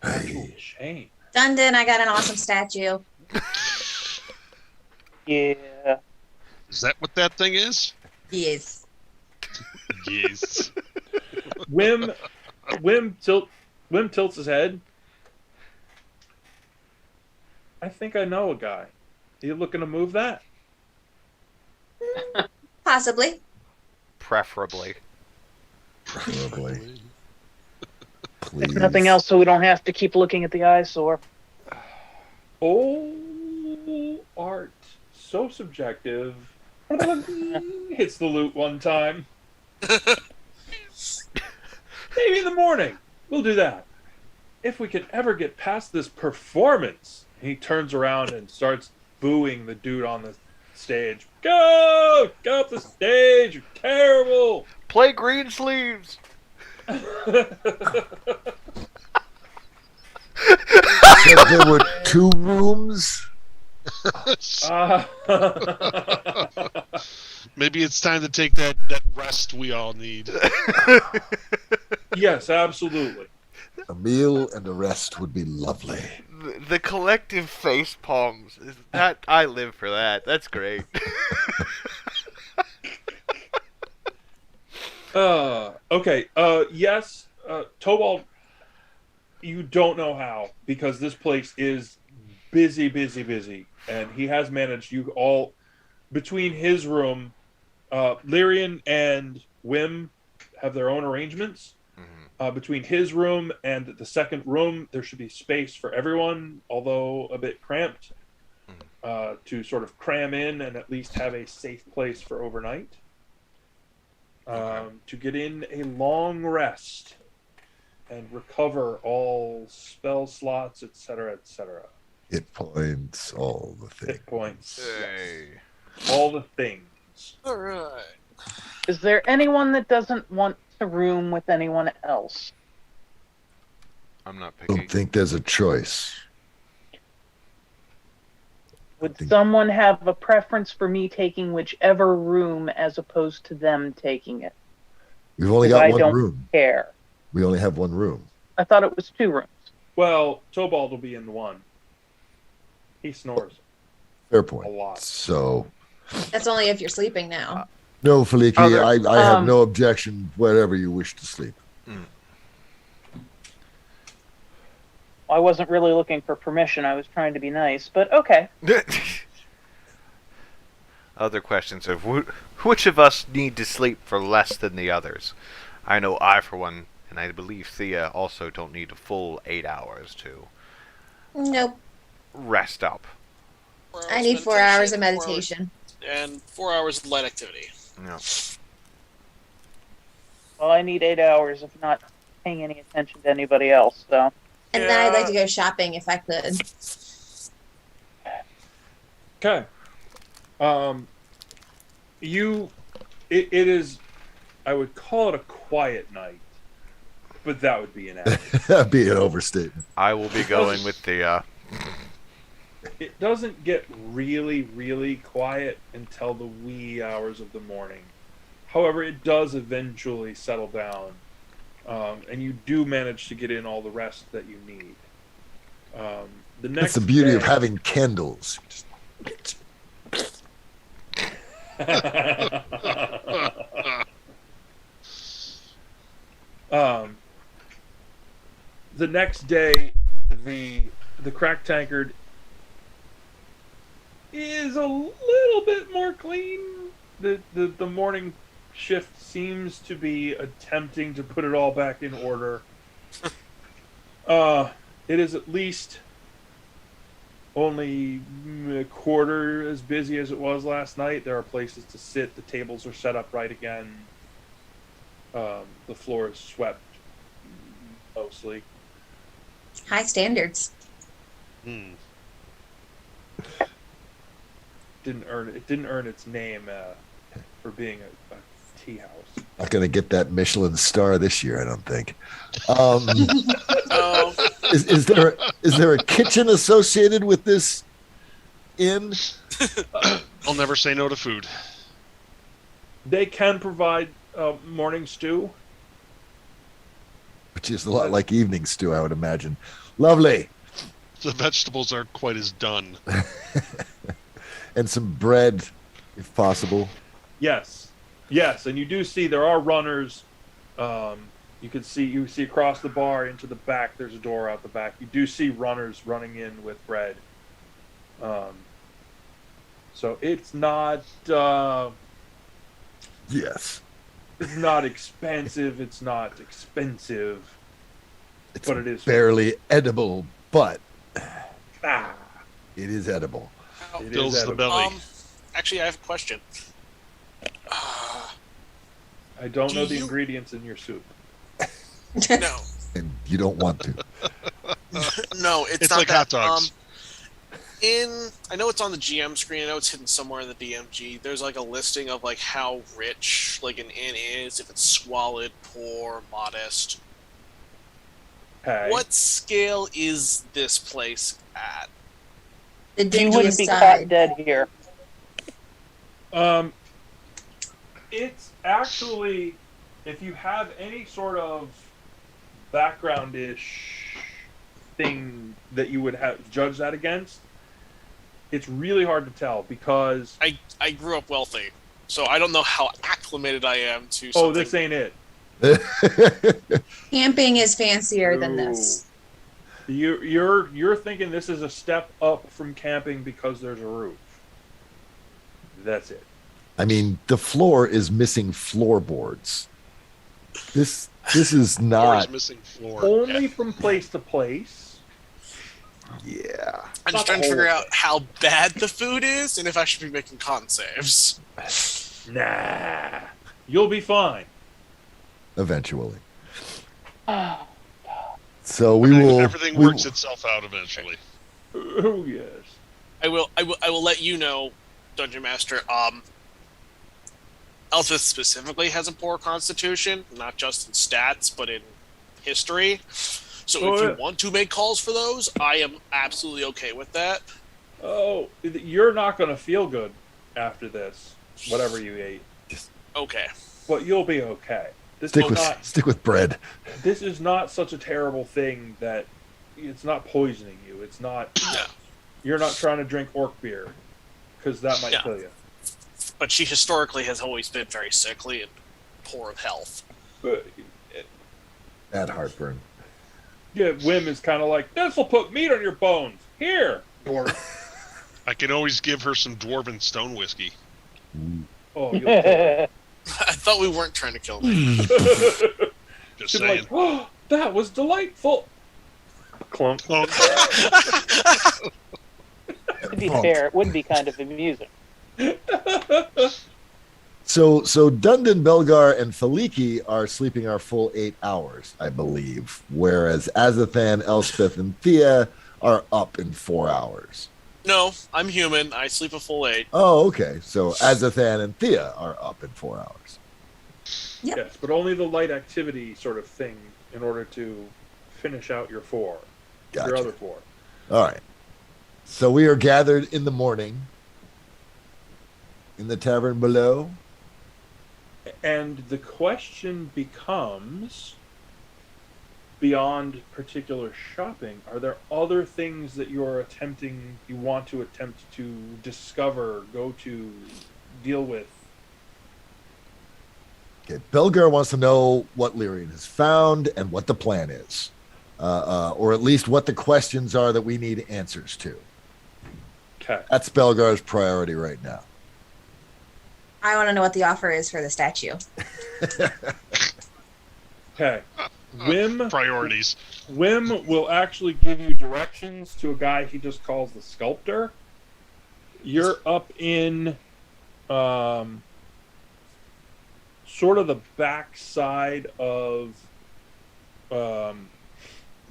Actual shame. Dundon, I got an awesome statue. Yeah. Is that what that thing is? Yes. Yes. Wim tilts his head. I think I know a guy. Are you looking to move that? Possibly. preferably. Probably. Please. If nothing else, so we don't have to keep looking at the eyesore. Oh, art. So subjective. Hits the loot one time. Maybe in the morning. We'll do that. If we can ever get past this performance. He turns around and starts booing the dude on the stage. Go! Get off the stage! You're terrible! Play green sleeves. Said there were 2 rooms. Maybe it's time to take that rest we all need. Yes, absolutely. A meal and a rest would be lovely. The collective face palms. That I live for that. That's great. Okay. Yes, Tobald, you don't know how, because this place is busy, busy, busy. And he has managed you all between his room. Lyrian and Wim have their own arrangements. Between his room and the second room, there should be space for everyone, although a bit cramped, to sort of cram in and at least have a safe place for overnight. To get in a long rest and recover all spell slots, etc., etc. Hit points, all the things. Hit points. Hey. Yes. All the things. All right. Is there anyone that doesn't want to room with anyone else? I'm not I picking. don't think there's a choice. Would think- someone have a preference for me taking whichever room as opposed to them taking it? We've only Because got I one don't room. care. We only have one room. I thought it was 2 rooms. Well, Tobald will be in the one. He snores. Fair point. A lot. So, That's only if you're sleeping now. no, Feliki, Other- I have no objection wherever you wish to sleep. I wasn't really looking for permission. I was trying to be nice, but okay. Other questions of which of us need to sleep for less than the others? I know I, for one, and I believe Thea also don't need a full 8 hours to Nope. rest up. 4 I need 4 hours of 4 hours meditation. and 4 hours of light activity. Yeah. Well, I need 8 hours of not paying any attention to anybody else, so. And then I'd like to go shopping if I could. Okay. It is, I would call it a quiet night, but that would be an act. That'd be an overstatement. I will be going with the. It doesn't get really, really quiet until the wee hours of the morning. However, it does eventually settle down, and you do manage to get in all the rest that you need. The next That's the beauty of day- having candles. The next day, the crack tankard is a little bit more clean. The morning shift seems to be attempting to put it all back in order. It is at least only a quarter as busy as it was last night. There are places to sit. The tables are set up right again. The floor is swept mostly. High standards. Didn't earn its name for being a tea house. Not going to get that Michelin star this year, I don't think. Oh, Is there a kitchen associated with this inn? I'll never say no to food. They can provide morning stew. Which is a lot like evening stew, I would imagine. Lovely. The vegetables aren't quite as done. And some bread, if possible. Yes, and you do see there are runners. You see across the bar into the back. There's a door out the back. You do see runners running in with bread. So it's not Yes. it's not expensive. It's not expensive. It's But it is- barely edible, but Ah, it is edible. it is Fills the edible. belly. actually, I have a question. I don't know Do the you- ingredients in your soup. No, And you don't want to. no, it's It's not like that. hot dogs. I know it's on the GM screen. I know it's hidden somewhere in the DMG. There's like a listing of like how rich like an inn is, if it's squalid, poor, modest. Hey, What scale is this place at? The You wouldn't dingiest be caught side. dead here. It's actually, if you have any sort of background-ish thing that you would have judge that against, it's really hard to tell because I grew up wealthy, so I don't know how acclimated I am to oh, something. this ain't it. Camping is fancier than No. this. You're thinking this is a step up from camping because there's a roof. That's it. I mean, the floor is missing floorboards. This is Floor is not. missing floor. Only from place to place. Yeah. I'm Not just trying the to figure whole out how bad the food is and if I should be making con saves. Nah, you'll be fine. Eventually. So we will. Everything we works will- itself out eventually. Oh yes. I will let you know, Dungeon Master. Elspeth specifically has a poor constitution, not just in stats, but in history. So Oh, if yeah. you want to make calls for those, I am absolutely okay with that. Oh, you're not gonna feel good after this, whatever you ate, Okay. but you'll be okay. This is not. stick with bread. This is not such a terrible thing that it's not poisoning you. It's not. Yeah. You're not trying to drink orc beer because that might Yeah. kill you. But she historically has always been very sickly and poor of health. But Bad heartburn. yeah, Wim is kind of like, this will put meat on your bones. Here, or I can always give her some dwarven stone whiskey. oh, you'll kill her. I thought we weren't trying to kill me. Just She'll be saying. like, oh, that was delightful. Clunk. Oh, To be fair, it would be kind of amusing. So Dundon, Belgar, and Thaliki are sleeping our full 8 hours, I believe, whereas Azathan, Elspeth, and Thea are up in 4 hours. No, I'm human. I sleep a full 8. Oh, okay. So Azathan and Thea are up in 4 hours. Yes, but only the light activity sort of thing in order to finish out your four. Your Gotcha. other four. All right. So we are gathered in the morning in the tavern below. And the question becomes, beyond particular shopping, are there other things that you want to attempt to discover, go to, deal with? Okay, Belgar wants to know what Lyrian has found and what the plan is, or at least what the questions are that we need answers to. Okay. That's Belgar's priority right now. I want to know what the offer is for the statue. Okay. priorities. Wim will actually give you directions to a guy he just calls the sculptor. You're up in sort of the back side of the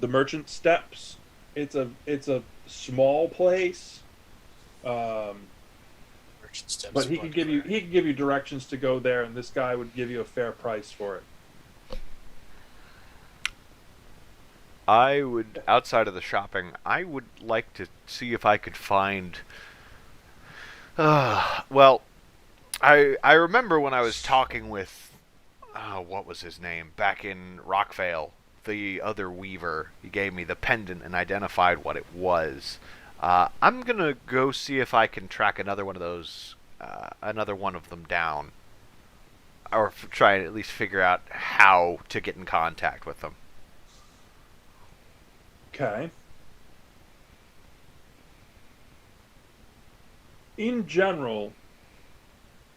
merchant steps. It's a small place. But he can give you directions to go there, and this guy would give you a fair price for it. I would, outside of the shopping, I would like to see if I could find. Well, I remember when I was talking with, what was his name, back in Rockvale, the other weaver. He gave me the pendant and identified what it was. I'm gonna go see if I can track another one of those, another one of them down, or try and at least figure out how to get in contact with them. Okay. In general,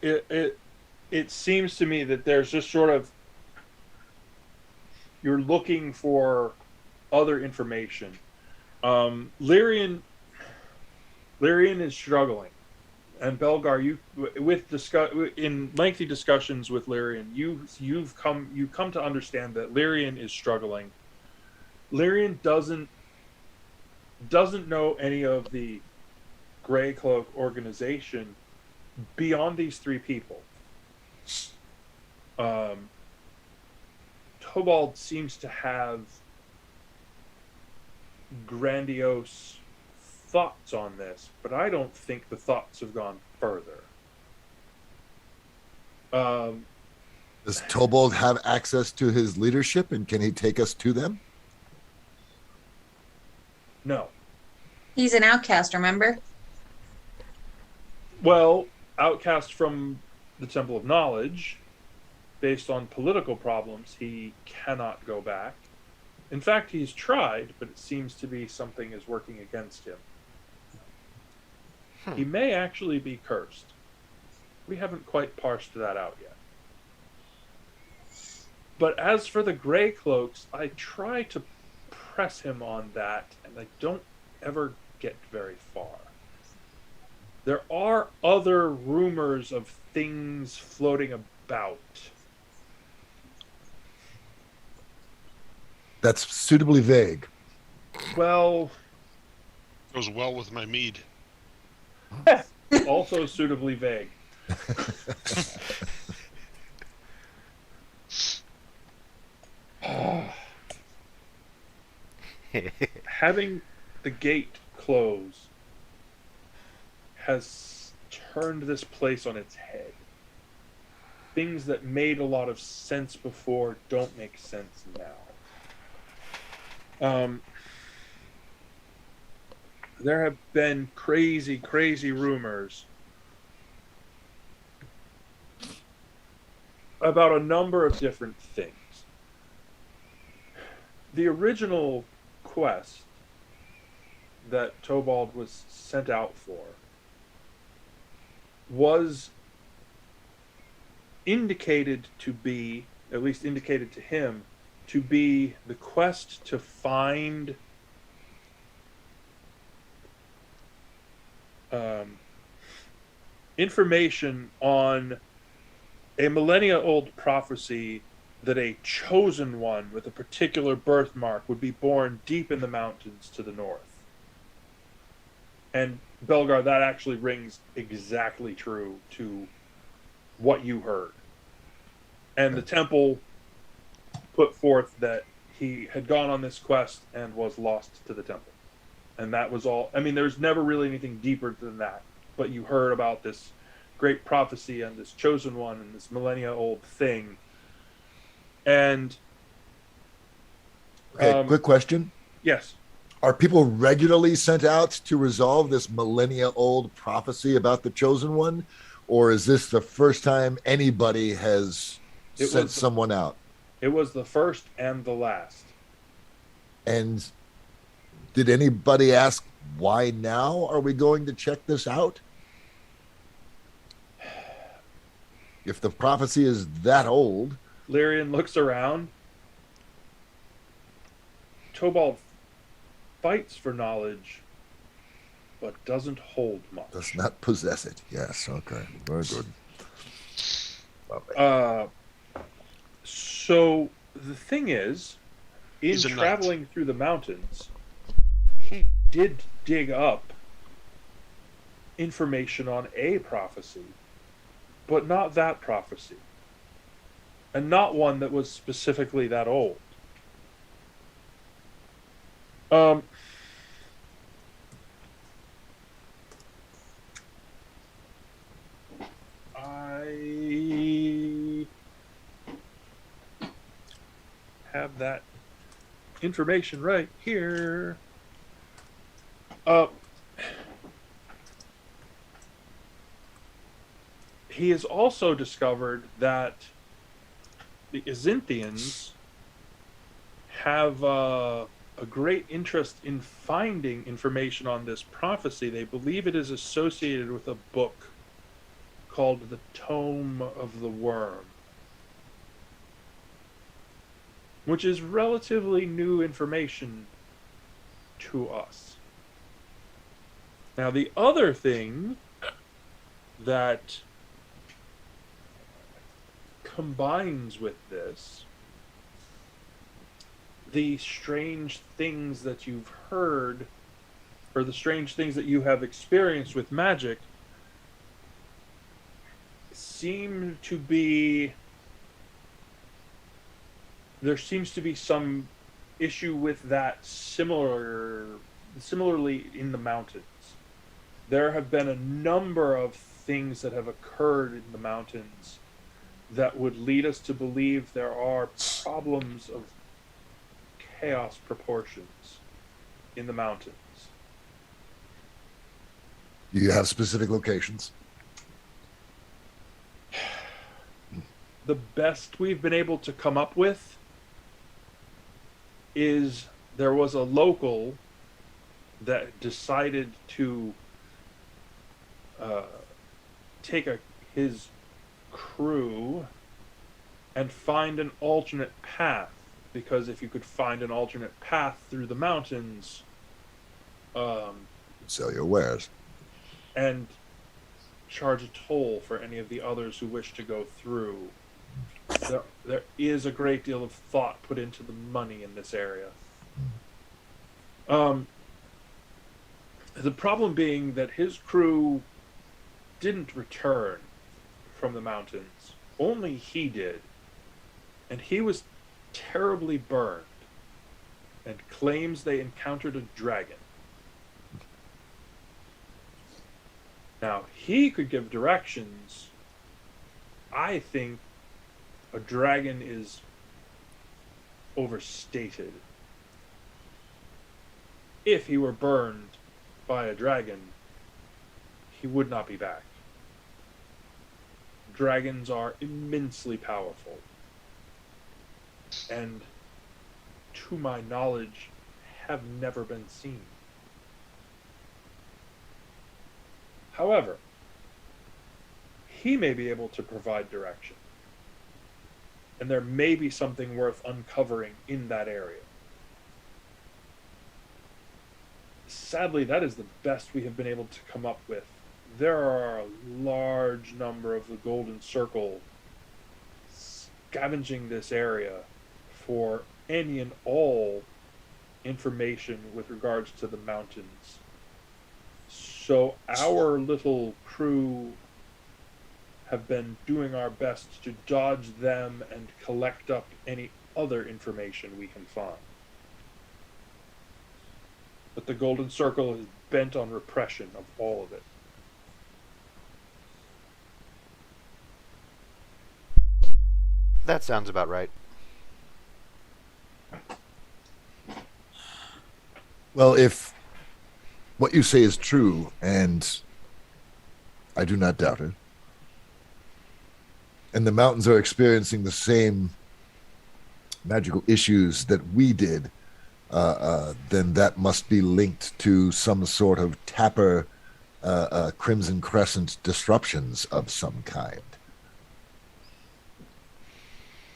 it seems to me that there's just sort of, you're looking for other information. Lyrian is struggling, and Belgar, you in lengthy discussions with Lyrian, you've come to understand that Lyrian is struggling. Lyrian doesn't know any of the Grey Cloak organization beyond these three people. Tobald seems to have grandiose thoughts on this, but I don't think the thoughts have gone further. Um, Does Tobold have access to his leadership, and can he take us to them? no. He's an outcast, remember? Well, outcast from the Temple of Knowledge, based on political problems, he cannot go back. In fact, he's tried, but it seems to be something is working against him. He may actually be cursed. We haven't quite parsed that out yet. But as for the Grey Cloaks, I try to press him on that, and I don't ever get very far. There are other rumors of things floating about. That's suitably vague. Well, Goes well with my mead. also suitably vague. Having the gate close has turned this place on its head. Things that made a lot of sense before don't make sense now. There have been crazy, crazy rumors about a number of different things. The original quest that Tobald was sent out for was indicated to be, at least indicated to him, to be the quest to find information on a millennia old prophecy that a chosen one with a particular birthmark would be born deep in the mountains to the north. And Belgar, that actually rings exactly true to what you heard. And the temple put forth that he had gone on this quest and was lost to the temple. And that was all. I mean, there's never really anything deeper than that. But you heard about this great prophecy and this chosen one and this millennia old thing. And Okay, quick question. yes, Are people regularly sent out to resolve this millennia old prophecy about the chosen one? Or is this the first time anybody has sent someone out? it was the first and the last. And did anybody ask, why now are we going to check this out? If the prophecy is that old. Lyrian looks around. Tobald fights for knowledge, but doesn't hold much. Does not possess it. Yes, okay. Very good. So the thing is, in He's a knight. traveling through the mountains, he did dig up information on a prophecy, but not that prophecy. And not one that was specifically that old. I have that information right here. He has also discovered that the Azinthians have a great interest in finding information on this prophecy. They believe it is associated with a book called the Tome of the Worm, which is relatively new information to us. Now, the other thing that combines with this, the strange things that you've heard, or the strange things that you have experienced with magic, seem to be, there seems to be some issue with that similarly in the mountains. There have been a number of things that have occurred in the mountains that would lead us to believe there are problems of chaos proportions in the mountains. Do you have specific locations? The best we've been able to come up with is there was a local that decided to take his crew and find an alternate path, because if you could find an alternate path through the mountains, Sell your wares. and charge a toll for any of the others who wish to go through. There is a great deal of thought put into the money in this area. The problem being that his crew didn't return from the mountains. Only he did. And he was terribly burned and claims they encountered a dragon. Now, he could give directions. I think a dragon is overstated. If he were burned by a dragon, he would not be back. Dragons are immensely powerful. And, to my knowledge, have never been seen. However, he may be able to provide direction. And there may be something worth uncovering in that area. Sadly, that is the best we have been able to come up with. There are a large number of the Golden Circle scavenging this area for any and all information with regards to the mountains. So our little crew have been doing our best to dodge them and collect up any other information we can find. But the Golden Circle is bent on repression of all of it. That sounds about right. Well, if what you say is true, and I do not doubt it, and the mountains are experiencing the same magical issues that we did, then that must be linked to some sort of Tapper Crimson Crescent disruptions of some kind.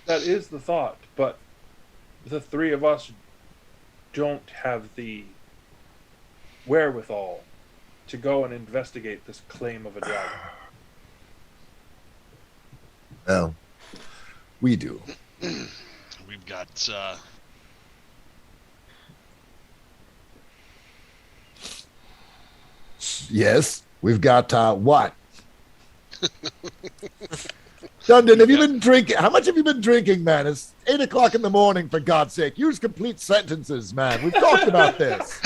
That is the thought, but the three of us don't have the wherewithal to go and investigate this claim of a dragon. Well, we do. We've got Yes, we've got what? Dundon, have you been drinking? How much have you been drinking, man? It's 8 o'clock in the morning, for God's sake. Use complete sentences, man. We've talked about this.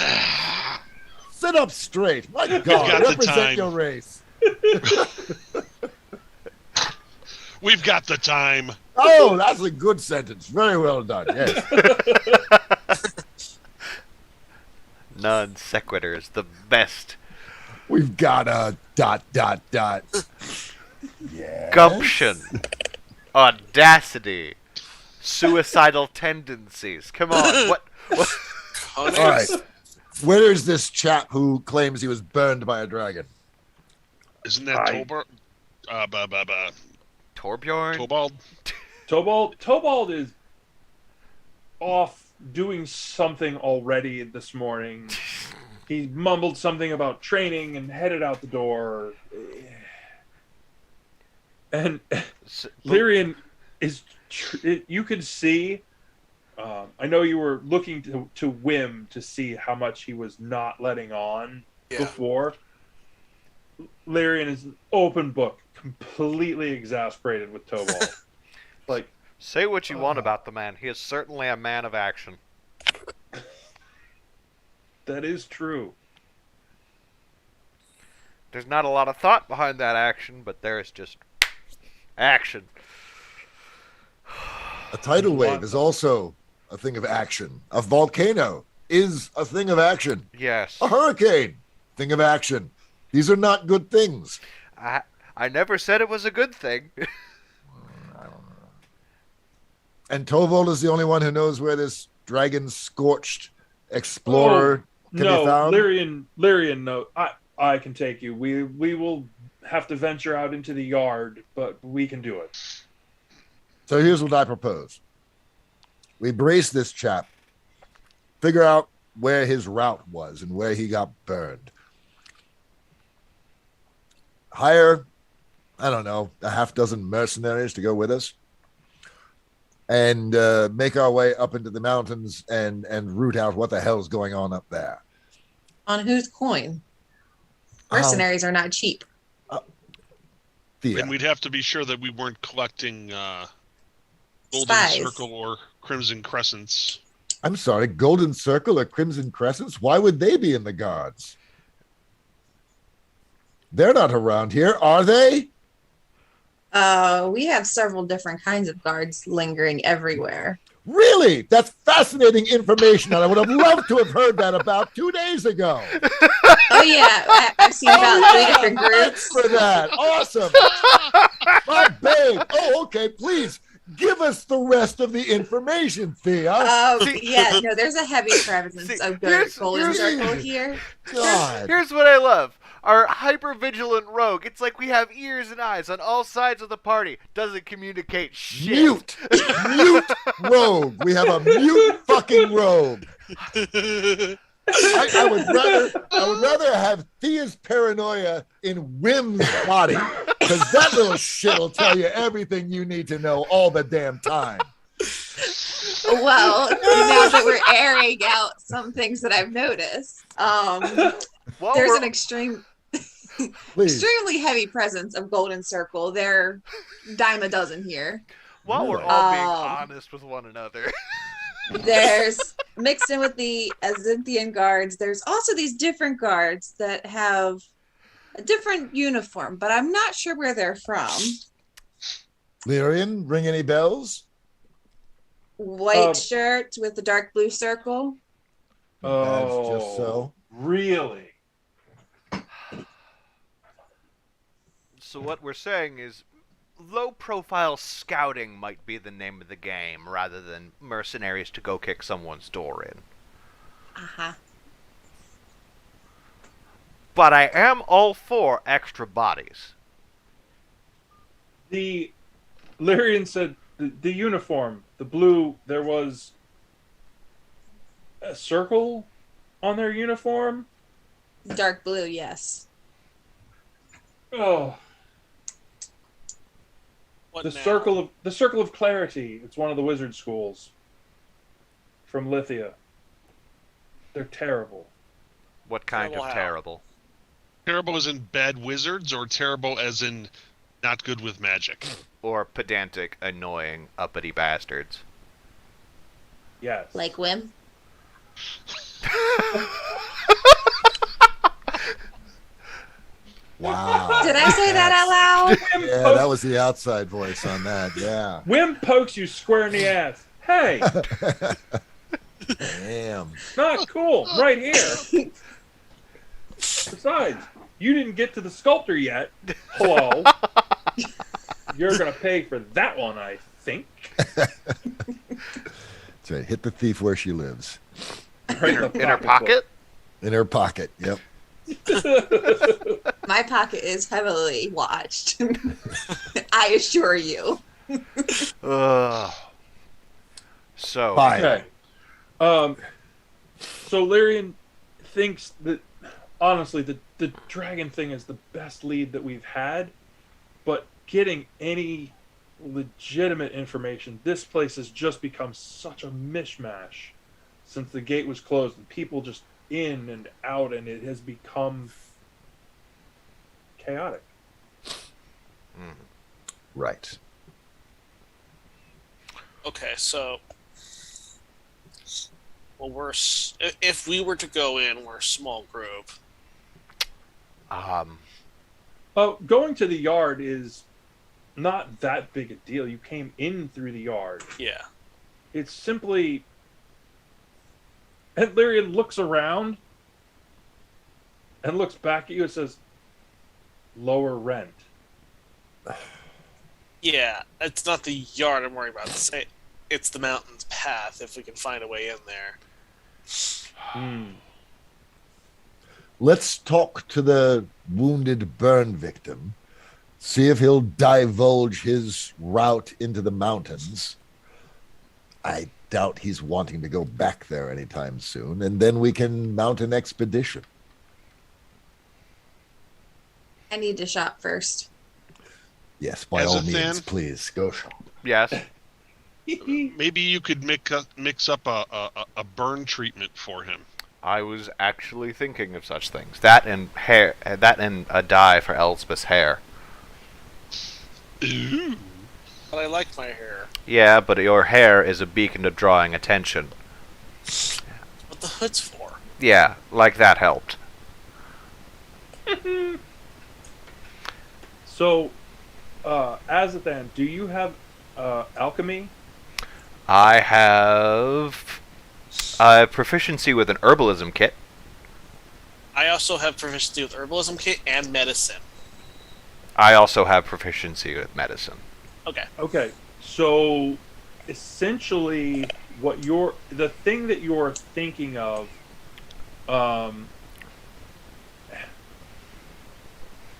Sit up straight. My God, got the represent time. your race. we've got the time. Oh, that's a good sentence. Very well done. Yes. Non sequiturs, the best. We've got a ... Yes. Gumption. Audacity. Suicidal tendencies. Come on. What? All right. Where is this chap who claims he was burned by a dragon? Isn't that Torbjorn? Tobald? Tobald is off doing something already this morning. He mumbled something about training and headed out the door. And Lyrian is... you could see... I know you were looking to Wim to see how much he was not letting on before. Lyrian is an open book, completely exasperated with Tobald. Like, say what you want about the man. He is certainly a man of action. that is true. There's not a lot of thought behind that action, but there is just action. A tidal wave is also a thing of action. A volcano is a thing of action. Yes. A hurricane, thing of action. These are not good things. I never said it was a good thing. And Tovol is the only one who knows where this dragon-scorched explorer can be No, found. Lyrian, no. I can take you. We will have to venture out into the yard, but we can do it. So here's what I propose. We brace this chap, figure out where his route was and where he got burned. Hire, I don't know, a half dozen mercenaries to go with us and make our way up into the mountains and root out what the hell's going on up there. On whose coin? Mercenaries are not cheap. Thea. And we'd have to be sure that we weren't collecting Golden Spies. Circle or Crimson Crescents. I'm sorry, Golden Circle or Crimson Crescents? Why would they be in the guards? They're not around here, are they? We have several different kinds of guards lingering everywhere. Really? That's fascinating information, and I would have loved to have heard that about 2 days ago. Oh yeah, I've seen about 3 different Thanks groups. for that. Awesome. My babe. Oh, okay. Please give us the rest of the information, Thea. Yeah, no, there's a heavy presence See, of here's- Golden here's- Circle here. God. Here's what I love. Our hyper-vigilant rogue, it's like we have ears and eyes on all sides of the party. Doesn't communicate shit. Mute. Mute rogue. We have a mute fucking rogue. I would rather have Thea's paranoia in Wim's body, because that little shit will tell you everything you need to know all the damn time. Well, now that we're airing out some things that I've noticed, Well, there's we're- an Please. extremely heavy presence of Golden Circle. They're dime a dozen here. While we're Really? all being honest with one another. There's mixed in with the Azinthian guards. There's also these different guards that have a different uniform, but I'm not sure where they're from. Lyrian, ring any bells? White shirt with the dark blue circle. That's just so. Really? So what we're saying is low-profile scouting might be the name of the game rather than mercenaries to go kick someone's door in. Uh-huh. But I am all for extra bodies. The Lyrian said the uniform, the blue, there was a circle on their uniform. Dark blue, yes. Oh, What the now? circle of clarity. It's one of the wizard schools from Lithia. They're terrible. What kind Terrible of how? terrible? Terrible as in bad wizards, or terrible as in not good with magic? Or pedantic, annoying, uppity bastards. Yes. Like Wim. Wow. Did I say that out loud? Yeah, that was the outside voice on that. Yeah. Wim pokes you square in the ass. Hey, Damn. not cool. Right here. Besides, you didn't get to the sculptor yet. Hello. You're gonna pay for that one, I think. That's right. Hit the thief where she lives. Right In her pocket? In her pocket. Yep. My pocket is heavily watched. I assure you. So, Fine. Okay. So Lyrian thinks that honestly the dragon thing is the best lead that we've had, but getting any legitimate information, this place has just become such a mishmash since the gate was closed and people just in and out, and it has become chaotic. Right. Okay, so if we were to go in, we're a small group. um, Going to the yard is not that big a deal. You came in through the yard. Yeah. It's simply. And Lyrian looks around and looks back at you and says, "Lower rent." Yeah, it's not the yard I'm worried about. It's the mountain's path, if we can find a way in there. Let's talk to the wounded burn victim. See if he'll divulge his route into the mountains. I doubt he's wanting to go back there anytime soon, and then we can mount an expedition. I need to shop first. Yes, by all means, Ezathan? please go shop. Yes. Maybe you could mix up a burn treatment for him. I was actually thinking of such things. That and hair. That and a dye for Elspeth's hair. Ooh. But I like my hair. Yeah, but your hair is a beacon of drawing attention. What the hood's for? Yeah, like that helped. So, Azathan, do you have alchemy? I have proficiency with an herbalism kit. I also have proficiency with herbalism kit and medicine. I also have proficiency with medicine. Okay. Okay, so essentially, the thing that you're thinking of,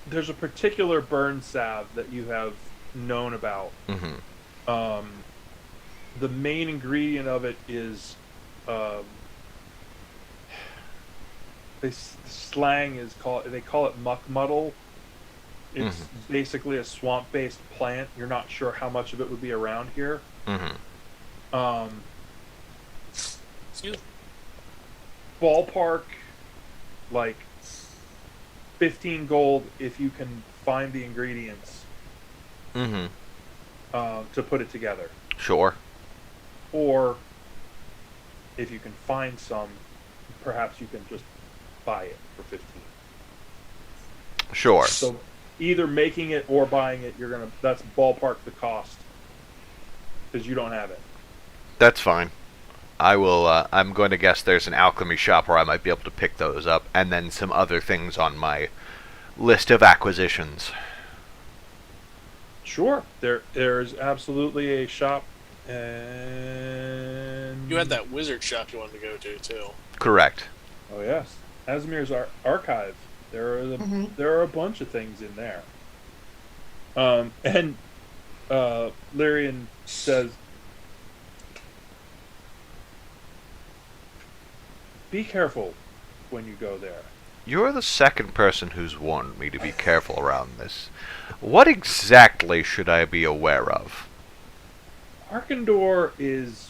there's a particular burn salve that you have known about. Mm-hmm. The main ingredient of it is, slang is they call it muck muddle. It's basically a swamp-based plant. You're not sure how much of it would be around here. Mm-hmm. Excuse me. Ballpark, like 15 gold if you can find the ingredients Mm-hmm. to put it together. Sure. Or if you can find some, perhaps you can just buy it for 15. Sure. So either making it or buying it, that's ballpark the cost because you don't have it. That's fine. I will. I'm going to guess there's an alchemy shop where I might be able to pick those up, and then some other things on my list of acquisitions. Sure, there's absolutely a shop, and You had that wizard shop you wanted to go to, too. Correct. Oh yes, Asmir's archive. There are a bunch of things in there. And Lyrian says, "Be careful when you go there." You're the second person who's warned me to be careful around this. What exactly should I be aware of? Arkandor is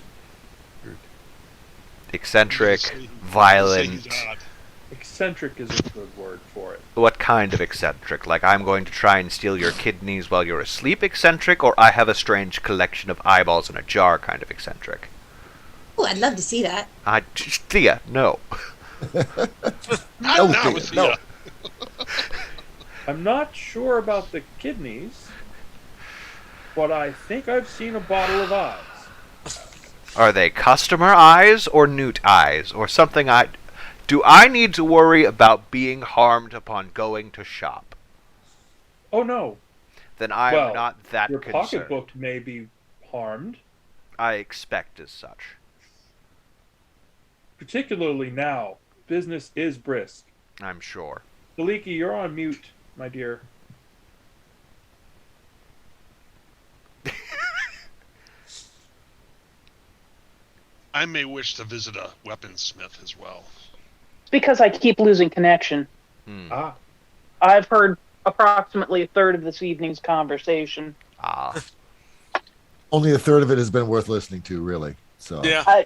Eccentric, Say violent. he's odd. eccentric is a good word for it. What kind of eccentric? Like I'm going to try and steal your kidneys while you're asleep eccentric, or I have a strange collection of eyeballs in a jar kind of eccentric? Oh, I'd love to see that. Thea, no. Not now dear, with no. Thea. I'm not sure about the kidneys, but I think I've seen a bottle of eyes. Are they customer eyes or newt eyes or something? Do I need to worry about being harmed upon going to shop? Oh no, Then I'm well, not that your concerned. pocketbook may be harmed, I expect as such. particularly now. Business is brisk. I'm sure. Daliki, you're on mute, my dear. I may wish to visit a weaponsmith as well. It's because I keep losing connection. Ah, I've heard approximately a third of this evening's conversation. Ah. Only a third of it has been worth listening to, really. So Yeah.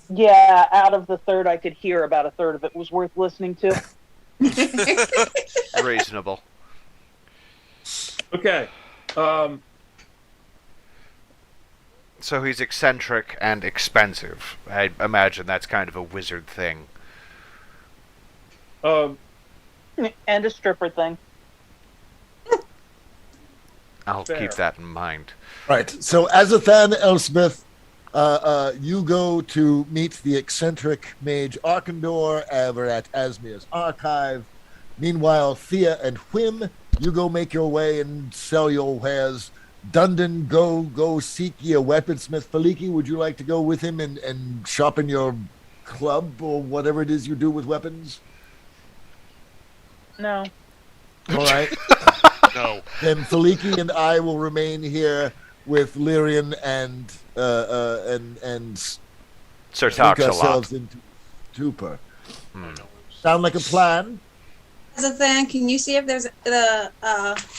Yeah, out of the third I could hear, about a third of it was worth listening to. Reasonable. okay. So he's eccentric and expensive. I imagine that's kind of a wizard thing. And a stripper thing. I'll Fair. keep that in mind. Right. So, Azathan Elspeth, you go to meet the eccentric mage Arkandor over at Asmir's archive. Meanwhile, Thea and Whim, you go make your way and sell your wares. Dundon, go seek ye a weaponsmith. Faliki, would you like to go with him and shop in your club or whatever it is you do with weapons? No. All right. No. Then Faliki and I will remain here with Lyrian and Sir sink talks a lot. ourselves into stupor. Hmm. Sound like a plan? Azathan, can you see if there's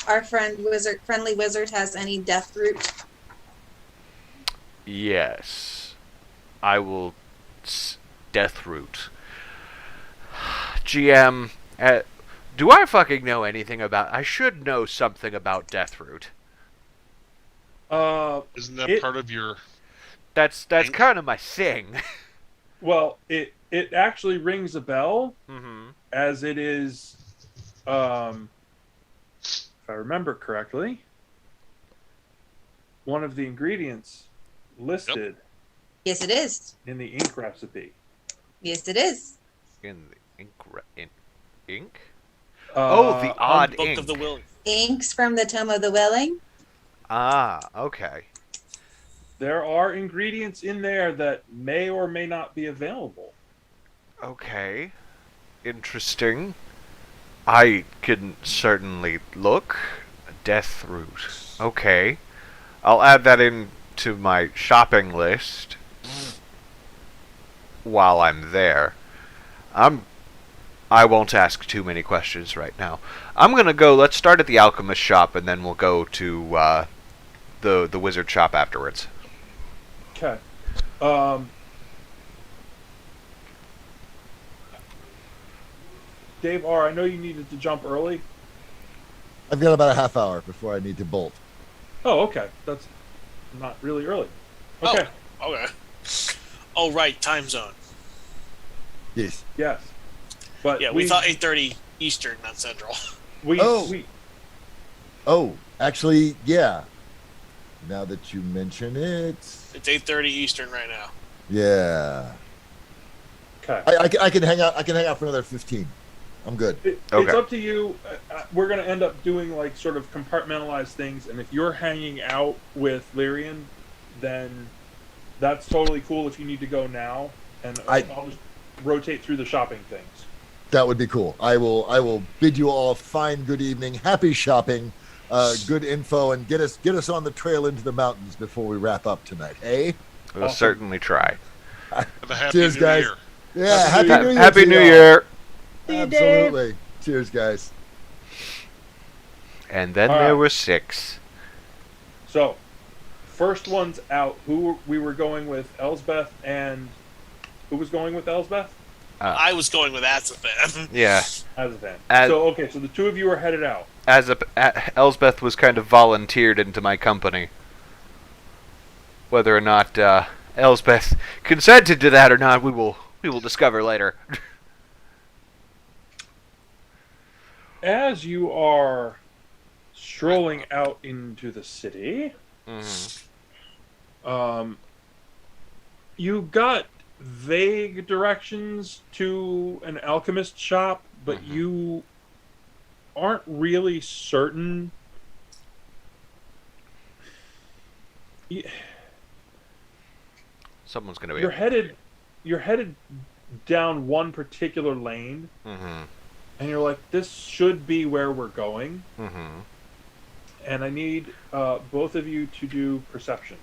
our friendly wizard has any death root? Yes. I will death root. GM, do I fucking know anything about... I should know something about death root. Isn't that part of your... That's kind of my thing. Well, it actually rings a bell, Mm-hmm. as it is, if I remember correctly, one of the ingredients listed Yes, it is. in the ink recipe. Yes, it is. In the ink? Uh, The odd Book ink. of the Will. Inks from the Tome of the Welling. Ah, okay. There are ingredients in there that may or may not be available. Okay. Interesting. I can certainly look. Death root. Okay. I'll add that into my shopping list while I'm there. I won't ask too many questions right now. I'm gonna go. Let's start at the alchemist shop, and then we'll go to the wizard shop afterwards. Okay. Dave R., I know you needed to jump early. I've got about a half hour before I need to bolt. Oh, okay. That's not really early. Okay. Oh, okay. Oh, right, time zone. Yes. Yes. But Yeah, we thought 8:30 Eastern, not Central. we Oh, actually, yeah. Now that you mention it, It's 8:30 Eastern right now. yeah. okay. I can hang out. I can hang out for another 15. I'm good. It's Okay. up to you. We're going to end up doing like sort of compartmentalized things, and if you're hanging out with Lyrian, then that's totally cool if you need to go now, and I'll just rotate through the shopping things. That would be cool. I will bid you all fine good evening, happy shopping, good info, and get us on the trail into the mountains before we wrap up tonight. Hey, We'll Awesome. certainly try. Have a happy Cheers, new guys. year. yeah, Happy happy New Year. Happy to New y'all. Year! See you, Dave. Absolutely. Cheers, guys. And then All there right. were 6. So, first one's out. Who we were going with? Elsbeth, and who was going with Elsbeth? I was going with Azathan. Yeah. As a fan. As- So okay, so the two of you are headed out. Elsbeth was kind of volunteered into my company. Whether or not Elsbeth consented to that or not, we will discover later. As you are strolling out into the city, you got vague directions to an alchemist shop, but you aren't really certain. Someone's gonna be. You're headed down one particular lane, Mm-hmm. and you're like, this should be where we're going. Mm-hmm. And I need both of you to do perception.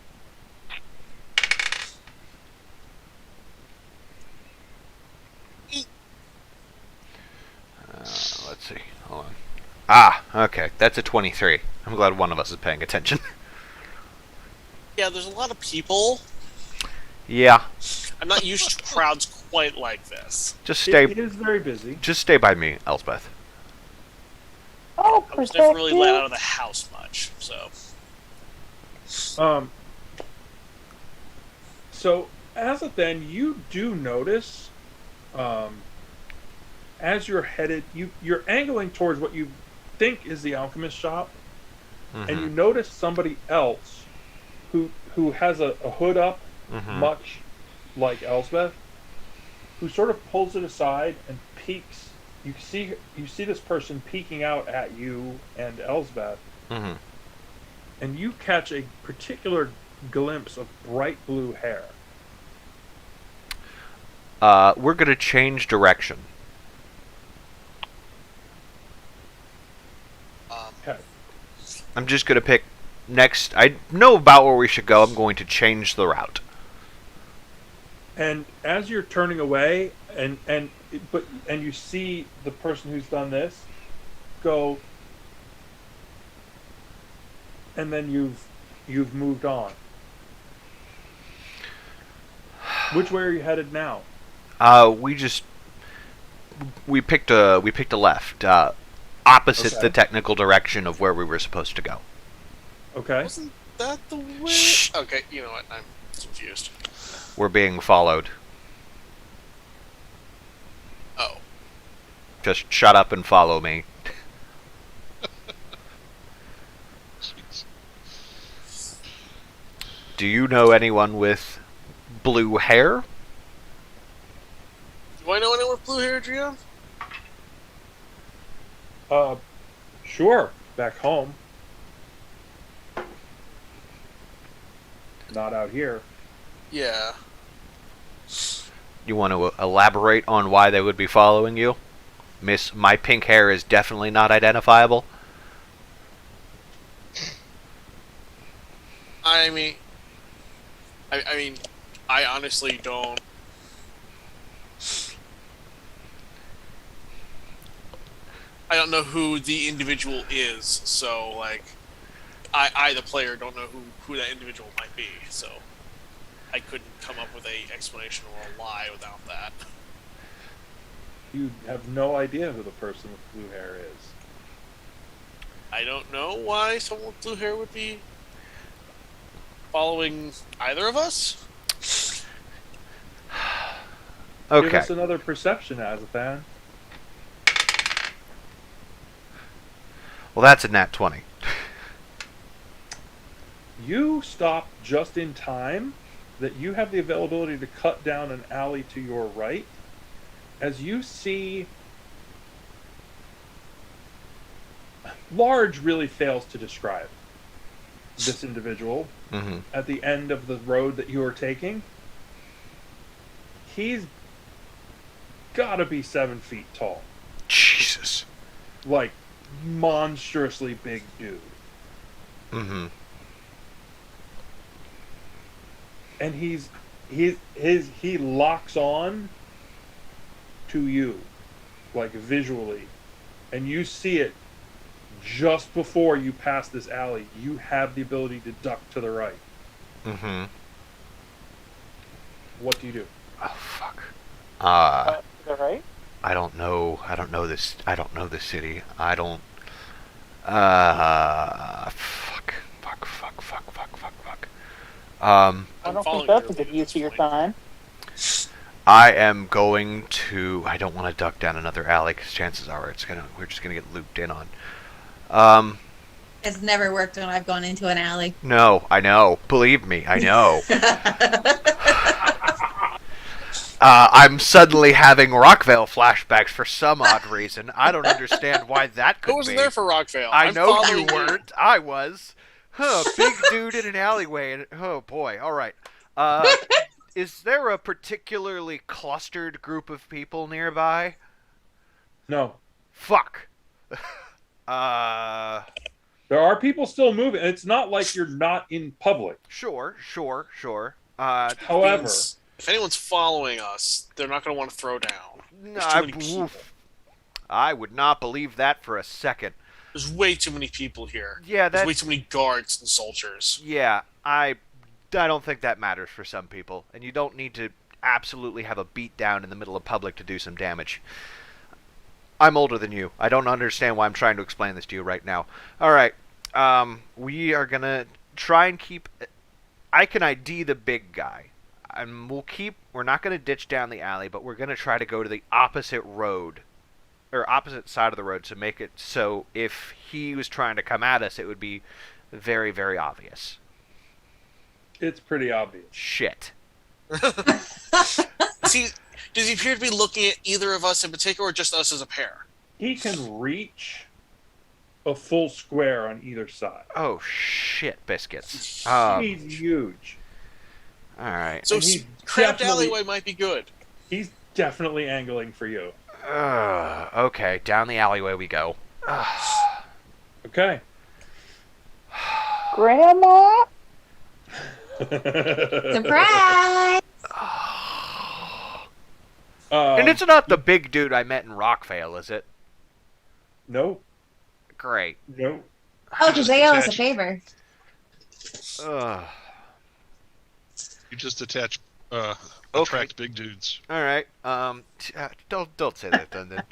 Let's see. Hold on. Ah, okay. That's a 23. I'm glad one of us is paying attention. Yeah, there's a lot of people. Yeah. I'm not used to crowds quite like this. Just It stay. is very busy. Just stay by me, Elspeth. Oh, I was never really let perspective. out of the house much, so. So as of then, you do notice, as you're headed, you're angling towards what you think is the alchemist shop, and you notice somebody else who has a hood up, much like Elsbeth, who sort of pulls it aside and peeks. You see this person peeking out at you and Elsbeth, and you catch a particular glimpse of bright blue hair. We're gonna change direction. Okay. I'm just gonna pick next. I know about where we should go. I'm going to change the route. And as you're turning away, and you see the person who's done this go, and then you've moved on. Which way are you headed now? We picked a left, opposite Okay. the technical direction of where we were supposed to go. Okay. Wasn't that the way? Shh. Okay, you know what? I'm confused. We're being followed. Oh. Just shut up and follow me. Jeez. Do you know anyone with blue hair? Do I know anyone with blue hair, Gian? Sure. Back home. Not out here. Yeah. You want to elaborate on why they would be following you? Miss, my pink hair is definitely not identifiable. I mean, I honestly don't. I don't know who the individual is, so like, I the player don't know who that individual might be, so I couldn't come up with a explanation or a lie without that. You have no idea who the person with blue hair is. I don't know why someone with blue hair would be following either of us. Give Okay. us another perception, Azathan. Well, that's a nat 20. You stop just in time that you have the availability to cut down an alley to your right as you see large really fails to describe this individual at the end of the road that you are taking. He's gotta be 7 feet tall, Jesus. like monstrously big dude. And he locks on to you, like visually, and you see it just before you pass this alley. You have the ability to duck to the right. What do you do? Oh, fuck. Is that right? I don't know this. I don't know this city. I don't. Fuck. I don't following think that's a you good at use this of your point. time. I am going to. I don't want to duck down another alley because chances are we're just gonna get looped in on. It's never worked when I've gone into an alley. No, I know. Believe me, I know. I'm suddenly having Rockvale flashbacks for some odd reason. I don't understand why that could Who wasn't be. there for Rockvale? I I'm know following you weren't. I was. Big dude in an alleyway. And, oh boy. All right. Is there a particularly clustered group of people nearby? No. Fuck. There are people still moving. It's not like you're not in public. Sure. However, If anyone's following us, they're not going to want to throw down. There's too I, many people. oof. I would not believe that for a second. There's way too many people here. Yeah, There's that. way too many guards and soldiers. Yeah, I don't think that matters for some people, and you don't need to absolutely have a beatdown in the middle of public to do some damage. I'm older than you. I don't understand why I'm trying to explain this to you right now. All right, we are gonna try and keep. I can ID the big guy, and we're not gonna ditch down the alley, but we're gonna try to go to the opposite road or opposite side of the road to make it so if he was trying to come at us, it would be very, very obvious. It's pretty obvious. Shit. See, does he appear to be looking at either of us in particular, or just us as a pair? He can reach a full square on either side. Oh shit, biscuits. He's huge. All right. So And he's cramped definitely- alleyway might be good. He's definitely angling for you. Okay, down the alleyway we go. Okay. Grandma? Surprise! And it's not the big dude I met in Rockvale, is it? No, Great. no. Oh, because they owe us a Attach- favor. Ugh. You just attract Okay. big dudes. All right. Don't say that, then.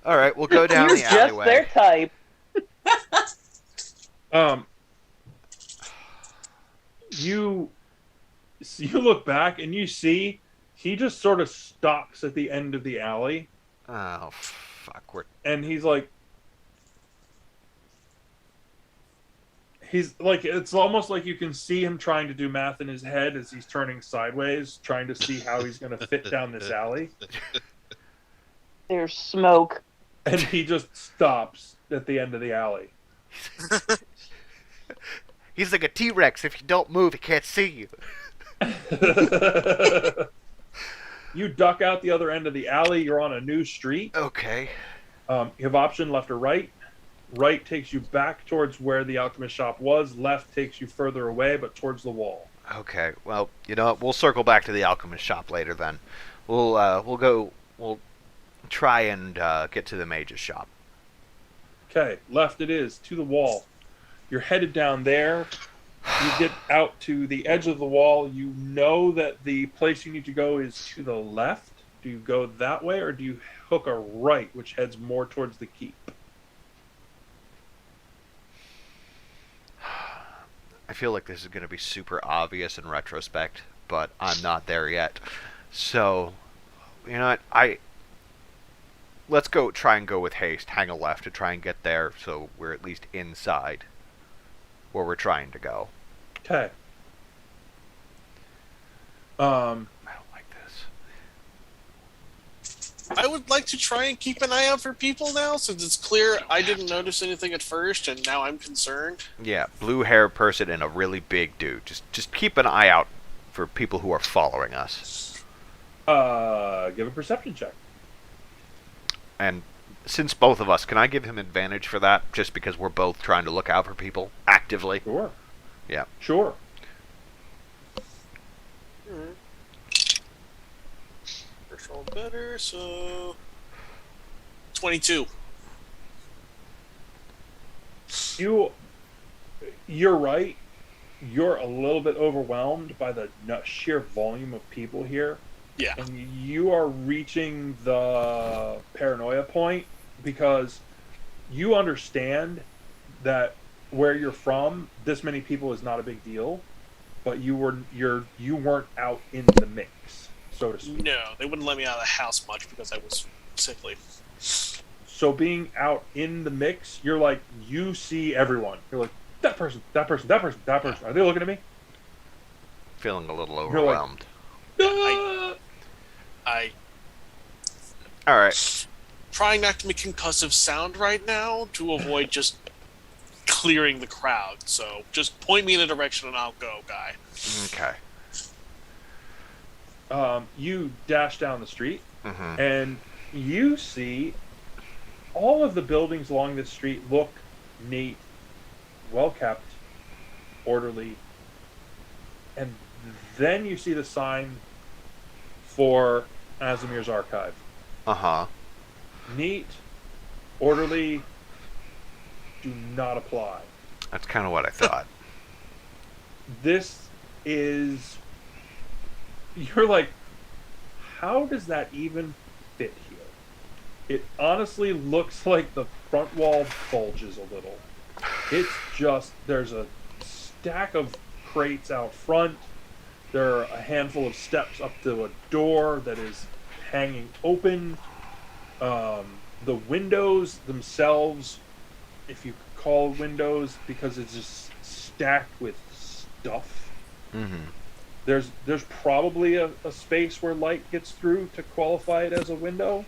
All right, we'll go down You're the just alleyway. their type. You look back and you see he just sort of stops at the end of the alley, Oh fuck, and he's like, it's almost like you can see him trying to do math in his head as he's turning sideways, trying to see how he's going to fit down this alley, There's smoke. and he just stops at the end of the alley. He's like a T-Rex. If you don't move, he can't see you. You duck out the other end of the alley. You're on a new street. Okay. You have option left or right. Right takes you back towards where the alchemist shop was. Left takes you further away, but towards the wall. Okay. Well, you know what? We'll circle back to the alchemist shop later. Then we'll try and get to the mage's shop. Okay, left it is, to the wall. You're headed down there. You get out to the edge of the wall. You know that the place you need to go is to the left. Do you go that way, or do you hook a right, which heads more towards the keep? I feel like this is going to be super obvious in retrospect, but I'm not there yet. So, you know what? Let's try and go with haste, hang a left to try and get there so we're at least inside where we're trying to go. Okay. I don't like this. I would like to try and keep an eye out for people now, since it's clear I didn't notice anything at first, and now I'm concerned. Yeah, blue hair person and a really big dude. Just keep an eye out for people who are following us. Give a perception check. And since both of us, can I give him advantage for that? Just because we're both trying to look out for people actively? Sure. Yeah. Sure. First roll better, so 22. You're right. You're a little bit overwhelmed by the sheer volume of people here. Yeah. And you are reaching the paranoia point because you understand that where you're from, this many people is not a big deal, but you weren't out in the mix, so to speak. No, they wouldn't let me out of the house much because I was sickly. So being out in the mix, you're like, you see everyone. You're like, that person, that person, that person, that person. Are they looking at me? Feeling a little like- overwhelmed. Ah! I All right. trying not to make concussive sound right now to avoid just clearing the crowd. So just point me in a direction and I'll go, guy. Okay. You dash down the street, Mm-hmm. and you see all of the buildings along this street look neat, well kept, orderly, and then you see the sign for Azimir's archive. Uh-huh. Neat, orderly, do not apply. That's kind of what I thought. This is, you're like, how does that even fit here? It honestly looks like the front wall bulges a little. It's just, there's a stack of crates out front. There are a handful of steps up to a door that is hanging open. The windows themselves, if you could call windows, because it's just stacked with stuff. Mm-hmm. There's probably a space where light gets through to qualify it as a window.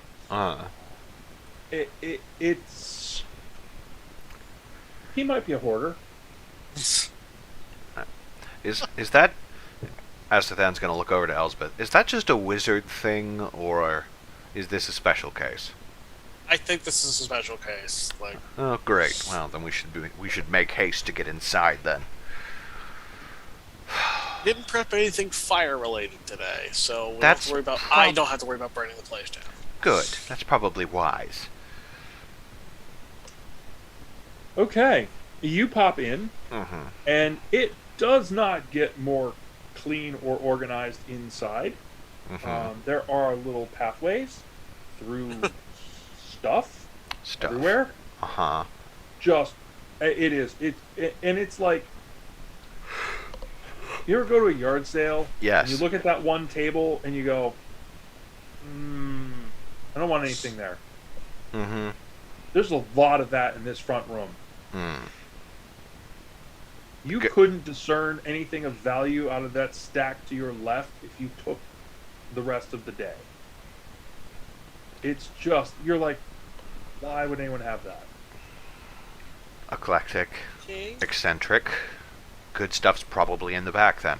It's he might be a hoarder. Is that? Asthathan's going to look over to Elsbeth. Is that just a wizard thing, or is this a special case? I think this is a special case. Like, Oh, great. Well, then we should make haste to get inside then. didn't prep anything fire related today, so we don't have That's to worry about. prob- I don't have to worry about burning the place down. Good. That's probably wise. Okay, you pop in, Mm-hmm. and it does not get more clean or organized inside. Mm-hmm. There are little pathways through stuff Stuff. everywhere. Uh-huh. Just and it's like, you ever go to a yard sale? Yes. And you look at that one table and you go, I don't want anything there. Mm-hmm. There's a lot of that in this front room. Mm. You Good. couldn't discern anything of value out of that stack to your left if you took the rest of the day. It's just, you're like, why would anyone have that? Eclectic. Okay. Eccentric. Good stuff's probably in the back then.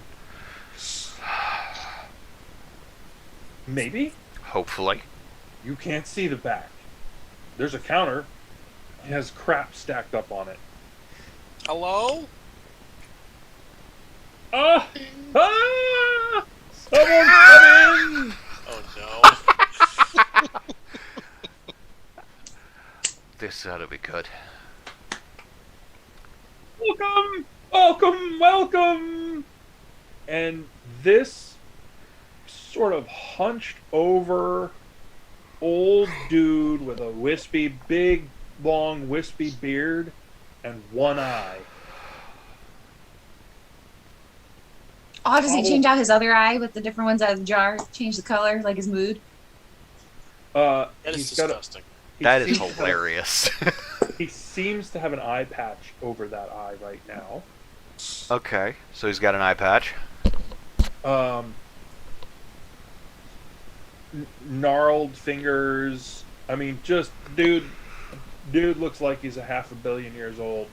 Maybe Hopefully. you can't see the back. There's a counter. It has crap stacked up on it. Hello? Ah! Ah! Someone come in! Oh no. This ought to be good. Welcome! Welcome! Welcome! And this sort of hunched over old dude with a big, long, wispy beard and one eye. Oh, does he change out his other eye with the different ones out of the jar? Change the color, like his mood? That is He's got disgusting. That is seems to have- hilarious. he seems to have an eye patch over that eye right now. Okay, so he's got an eye patch. Gnarled fingers. I mean, just dude looks like he's a 500 million years old.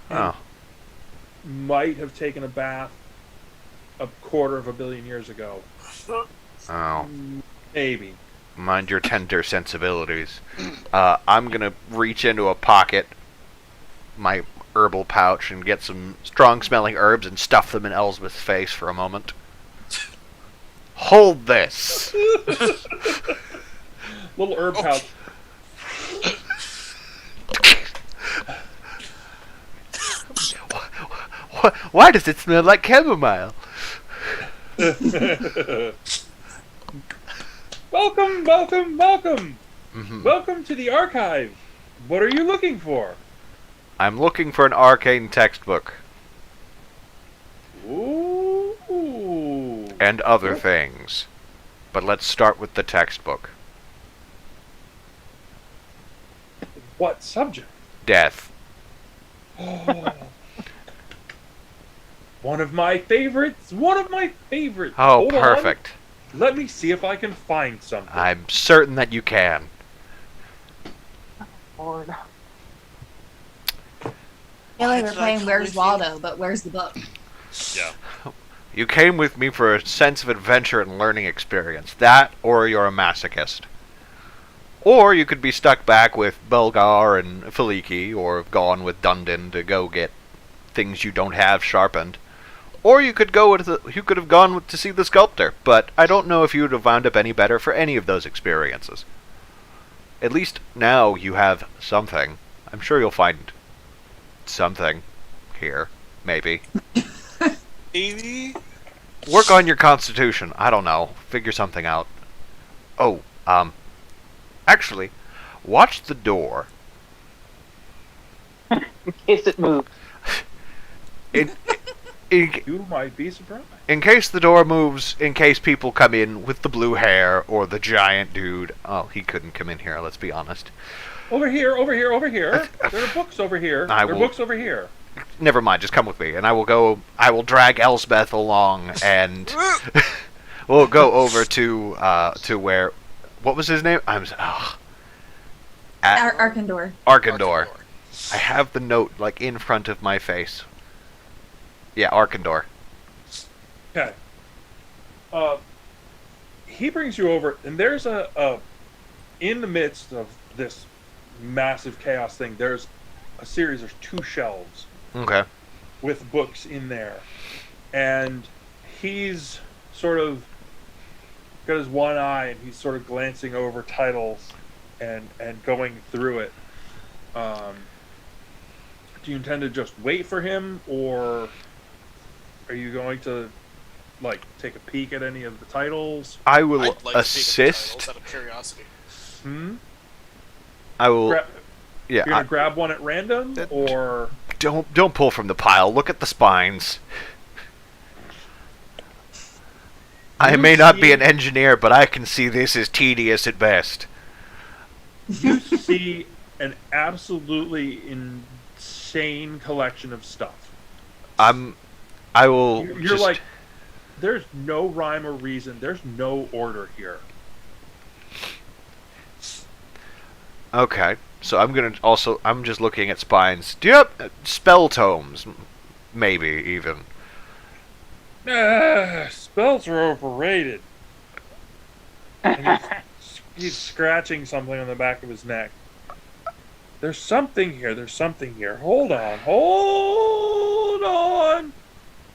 Oh. Might have taken a bath a 250 million years ago. Oh. Maybe. Mind your tender sensibilities. I'm gonna reach into a pocket, my herbal pouch, and get some strong-smelling herbs and stuff them in Elsbeth's face for a moment. Hold this! Little herb pouch. Why does it smell like chamomile? Welcome, welcome, welcome. Mhm. Welcome to the archive. What are you looking for? I'm looking for an arcane textbook Ooh. and other things. But let's start with the textbook. What subject? Death. One of my favorites. One of my favorites. Oh, Hold on. perfect. Let me see if I can find something. I'm certain that you can. Lord. I feel Why like we're did I playing come Where's with you? Waldo, but where's the book? Yeah. You came with me for a sense of adventure and learning experience. That, or you're a masochist. Or you could be stuck back with Belgar and Feliki, or have gone with Dundon to go get things you don't have sharpened. Or you could have gone to see the sculptor, but I don't know if you would have wound up any better for any of those experiences. At least now you have something. I'm sure you'll find something here, maybe. Maybe? Work on your constitution. I don't know. Figure something out. Oh, actually, watch the door. In case it moves. In You might be surprised. In case the door moves, in case people come in with the blue hair or the giant dude. Oh, he couldn't come in here, let's be honest. Over here, over here, over here. There are books over here. There are books over here. Never mind, just come with me, and I will drag Elsbeth along, and we'll go over to where, what was his name? Arkandor. Arkandor. I have the note, like, in front of my face. Yeah, Arkandor. Okay. He brings you over, and there's in the midst of this massive chaos thing, there's there's 2 shelves. Okay. With books in there. And he's sort of got his one eye, and he's sort of glancing over titles and going through it. Do you intend to just wait for him, or are you going to, like, take a peek at any of the titles? I will I'd like assist. To peek at the titles out of curiosity. I will. You're gonna grab one at random, or don't pull from the pile. Look at the spines. I may not be an engineer, but I can see this is tedious at best. You see an absolutely insane collection of stuff. I will. You're like, there's no rhyme or reason. There's no order here. Okay, so I'm just looking at spines. Do you have spell tomes? Maybe even. Spells are overrated. And he's scratching something on the back of his neck. There's something here. There's something here. Hold on. Hold on.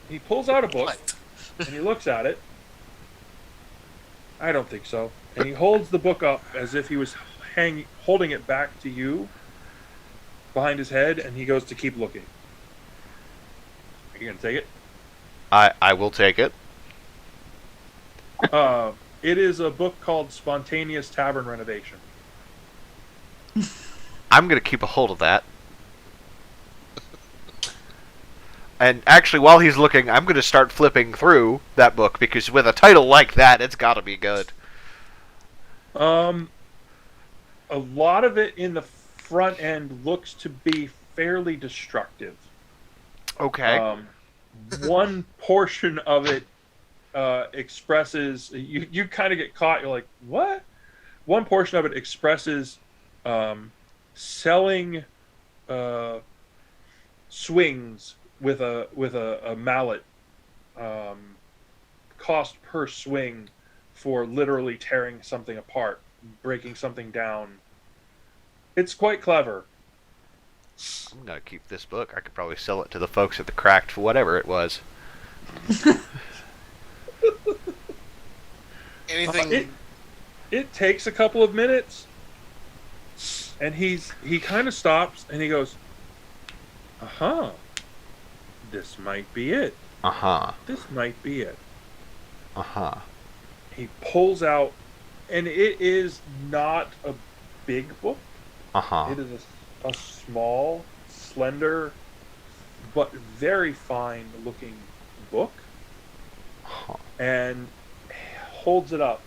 He pulls out a book and he looks at it. I don't think so. And he holds the book up as if he was holding it back to you behind his head, and he goes to keep looking. Are you going to take it? I will take it. It is a book called Spontaneous Tavern Renovation. I'm going to keep a hold of that. And actually, while he's looking, I'm going to start flipping through that book, because with a title like that, it's got to be good. A lot of it in the front end looks to be fairly destructive. Okay. One portion of it expresses, you kind of get caught. You're like, what? One portion of it expresses selling swings with a mallet, cost per swing for literally tearing something apart, breaking something down. It's quite clever. I'm going to keep this book. I could probably sell it to the folks at the Cracked for whatever it was. Anything? It takes a couple of minutes, and he kind of stops and he goes, "Uh-huh. This might be it. Uh-huh. This might be it." Uh-huh. He pulls out, and it is not a big book. Uh-huh. It is a small, slender, but very fine-looking book, and holds it up.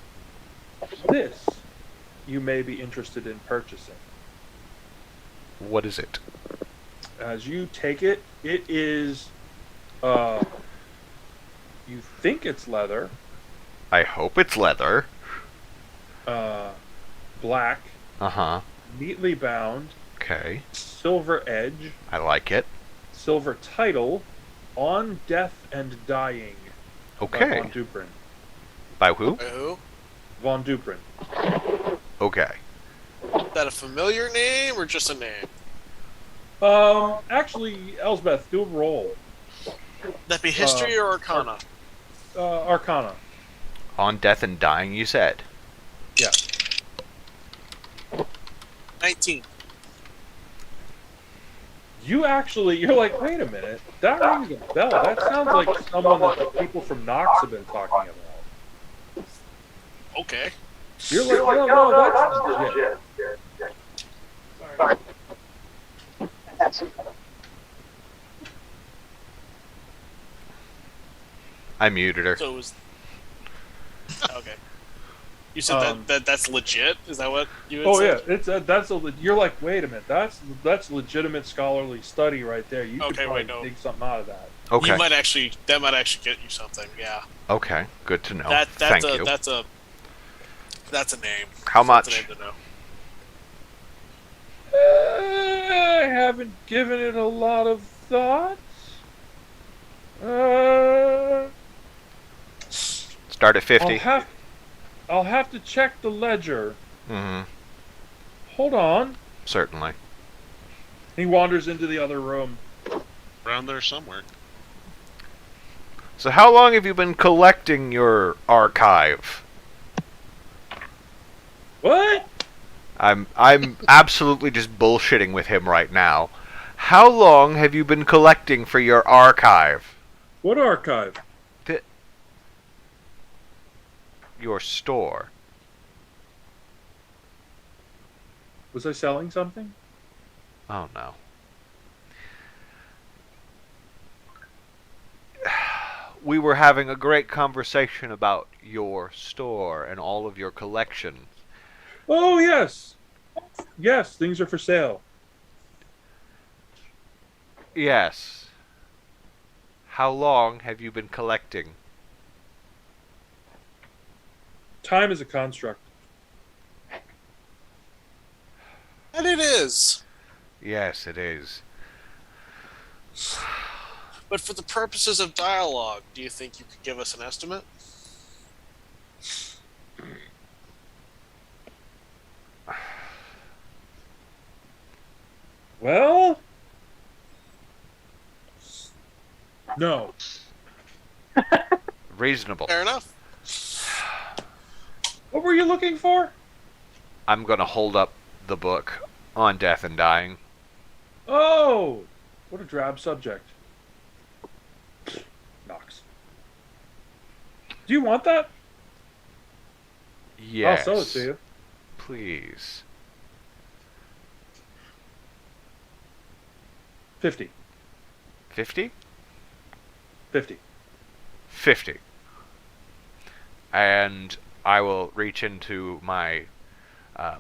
This you may be interested in purchasing. What is it? As you take it, it is, you think it's leather, I hope it's leather. black, Uh-huh. neatly bound, Okay. silver edge, I like it. silver title, On Death and Dying. By Okay. Von Duprin. By who? Who? Von Duprin. Okay. Is that a familiar name or just a name? Actually, Elsbeth, do a roll. That be history or arcana? Arcana. On Death and Dying, you said. Yeah. 19. You're like, wait a minute, that rings a bell. That sounds like someone that the people from Knox have been talking about. Okay. You're like, no, that's legit. I muted her. So it was okay. You said that's legit. Is that what you had Oh said? yeah, you're like, wait a minute, that's legitimate scholarly study right there. You could Okay, probably wait, no. dig something out of that. Okay. That might actually get you something. Yeah. Okay. Good to know. That's Thank a you. that's a name. How That's much? a name to know. I haven't given it a lot of thought. Start at 50. I'll have to check the ledger. Mm-hmm. Hold on. Certainly. He wanders into the other room. Around there somewhere. So how long have you been collecting your archive? What? I'm absolutely just bullshitting with him right now. How long have you been collecting for your archive? What archive? Your store. Was I selling something? Oh no. We were having a great conversation about your store and all of your collections. Oh yes. Yes, things are for sale. Yes. How long have you been collecting? Time is a construct. And it is. Yes, it is. But for the purposes of dialogue, do you think you could give us an estimate? Well, no. Reasonable. Fair enough. What were you looking for? I'm gonna hold up the book on death and dying. Oh, what a drab subject. Knox. Do you want that? Yes. I'll sell it to you. Please. 50. 50? 50. 50. And I will reach into my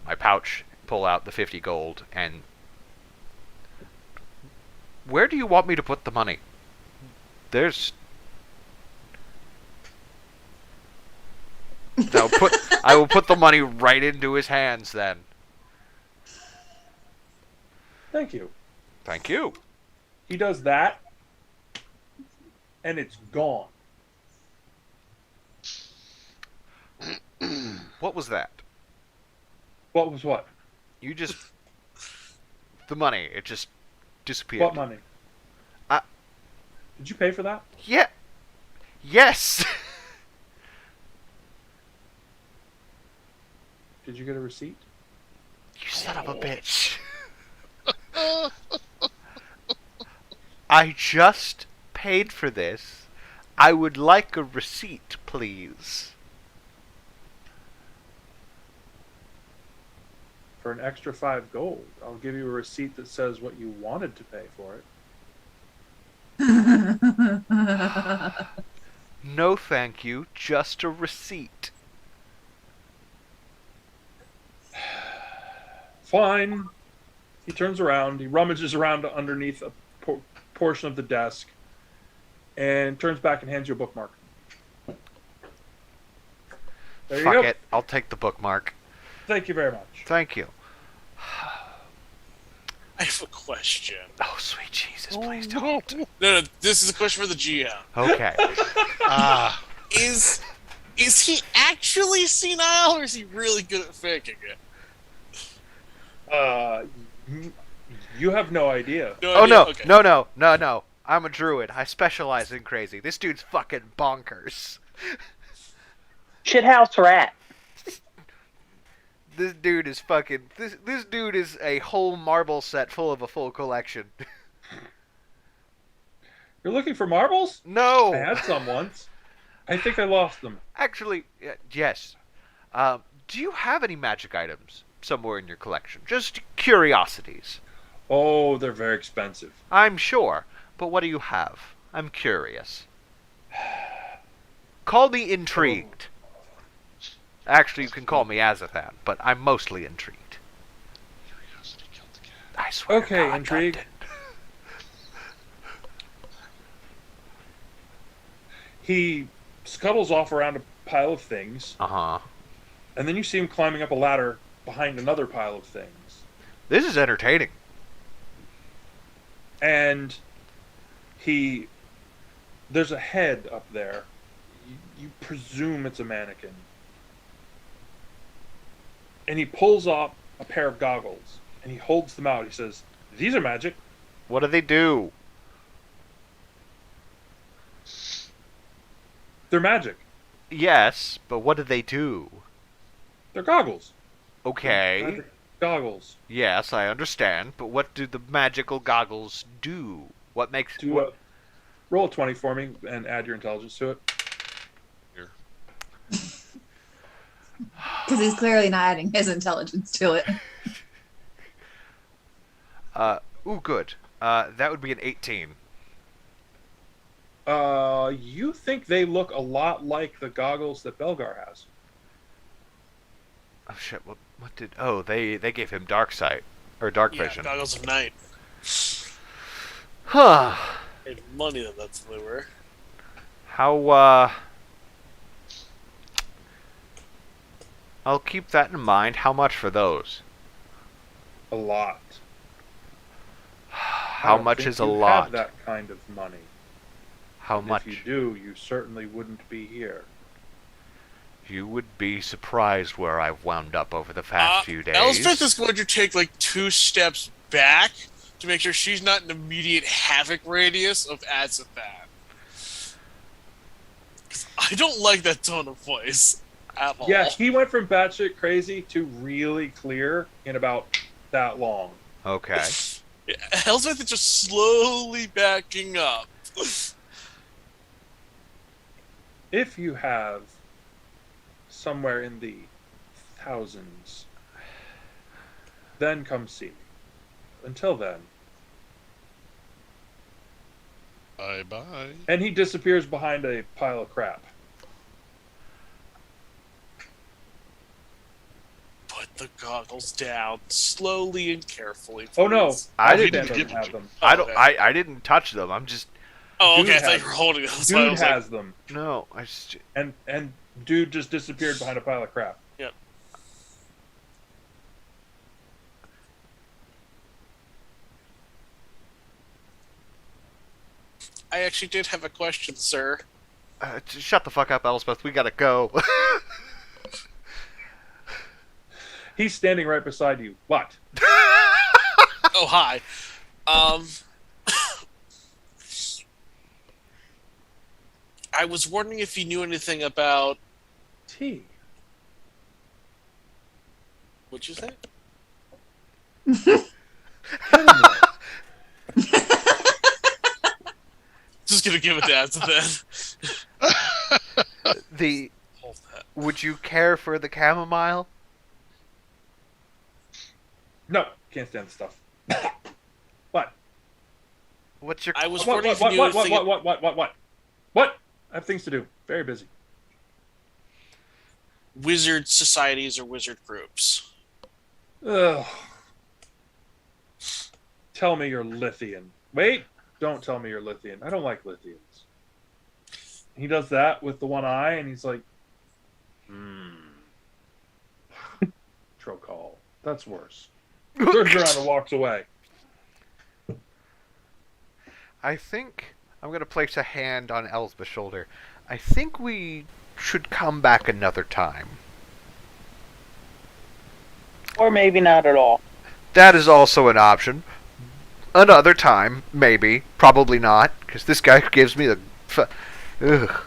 my pouch, pull out the 50 gold, and where do you want me to put the money? I will put the money right into his hands then. Thank you. Thank you. He does that, and it's gone. What was that? What was what? You just the money, it just disappeared. What money? I- Did you pay for that? Yeah. Yes. Did you get a receipt? You son of a bitch. I just paid for this. I would like a receipt, please. For an extra 5 gold, I'll give you a receipt that says what you wanted to pay for it. No, thank you. Just a receipt. Fine. He turns around. He rummages around underneath a portion of the desk and turns back and hands you a bookmark. There you Fuck go. it. I'll take the bookmark. Thank you very much. Thank you. I have a question. Oh, sweet Jesus, please don't. No, this is a question for the GM. Okay. Is he actually senile, or is he really good at faking it? You have no idea. Oh, idea? no. Okay. No. I'm a druid. I specialize in crazy. This dude's fucking bonkers. Shithouse rat. This dude is fucking... This dude is a whole marble set full of a full collection. You're looking for marbles? No! I had some once. I think I lost them. Actually, yes. Do you have any magic items somewhere in your collection? Just curiosities. Oh, they're very expensive. I'm sure. But what do you have? I'm curious. Call me intrigued. Actually, you can call me Azathan, but I'm mostly intrigued. Curiosity killed the cat. I swear to Okay, God, intrigue. that He scuttles off around a pile of things, Uh-huh. and then you see him climbing up a ladder behind another pile of things. This is entertaining. And there's a head up there. You presume it's a mannequin. And he pulls off a pair of goggles, and he holds them out. He says, "These are magic." What do they do? They're magic. Yes, but what do they do? They're goggles. Okay. Magic goggles. Yes, I understand, but what do the magical goggles do? What makes... Roll a 20 for me and add your intelligence to it. Here. Because he's clearly not adding his intelligence to it. Ooh, good. That would be an 18. You think they look a lot like the goggles that Belgar has. Oh, shit, what did... Oh, they gave him dark sight. Or dark Yeah, vision. goggles of night. Huh. Made money that that's what they were. How, I'll keep that in mind. How much for those? A lot. I How don't much think is a you lot? have that kind of money. How And much? If you do, you certainly wouldn't be here. You would be surprised where I've wound up over the past few days. Elspeth is going to take like 2 steps back to make sure she's not in immediate havoc radius of Azathan. 'Cause I don't like that tone of voice at all. Yeah, he went from batshit crazy to really clear in about that long. Okay. Yeah, Elspeth is just slowly backing up. If you have somewhere in the thousands, then come see me. Until then. Bye-bye. And he disappears behind a pile of crap. Put the goggles down slowly and carefully. Oh no, please. I Elspeth didn't doesn't give them have to them. I don't. okay. I didn't touch them. I'm just. Oh, okay. Dude I thought has you were holding it. That's why I Dude was has like, them. No. I just. And dude just disappeared behind a pile of crap. yep. I actually did have a question, sir. Just shut the fuck up, Elspeth. We gotta go. He's standing right beside you. What? Oh, hi. I was wondering if you knew anything about. Tea. What'd you say? Just gonna give it to Azathan. the. Hold that. Would you care for the chamomile? No, can't stand the stuff. What? What's your? I was What? wondering What? if you knew What? anything. What? I have things to do. Very busy. Wizard societies or wizard groups. Ugh. Tell me you're Lithian. Wait, don't tell me you're Lithian. I don't like Lithians. He does that with the one eye, and he's like, Trocall. That's worse. Turns around and walks away. I think I'm gonna place a hand on Elsbeth's shoulder. I think we should come back another time. Or maybe not at all. That is also an option. Another time, maybe. Probably not, because this guy gives me the... Ugh.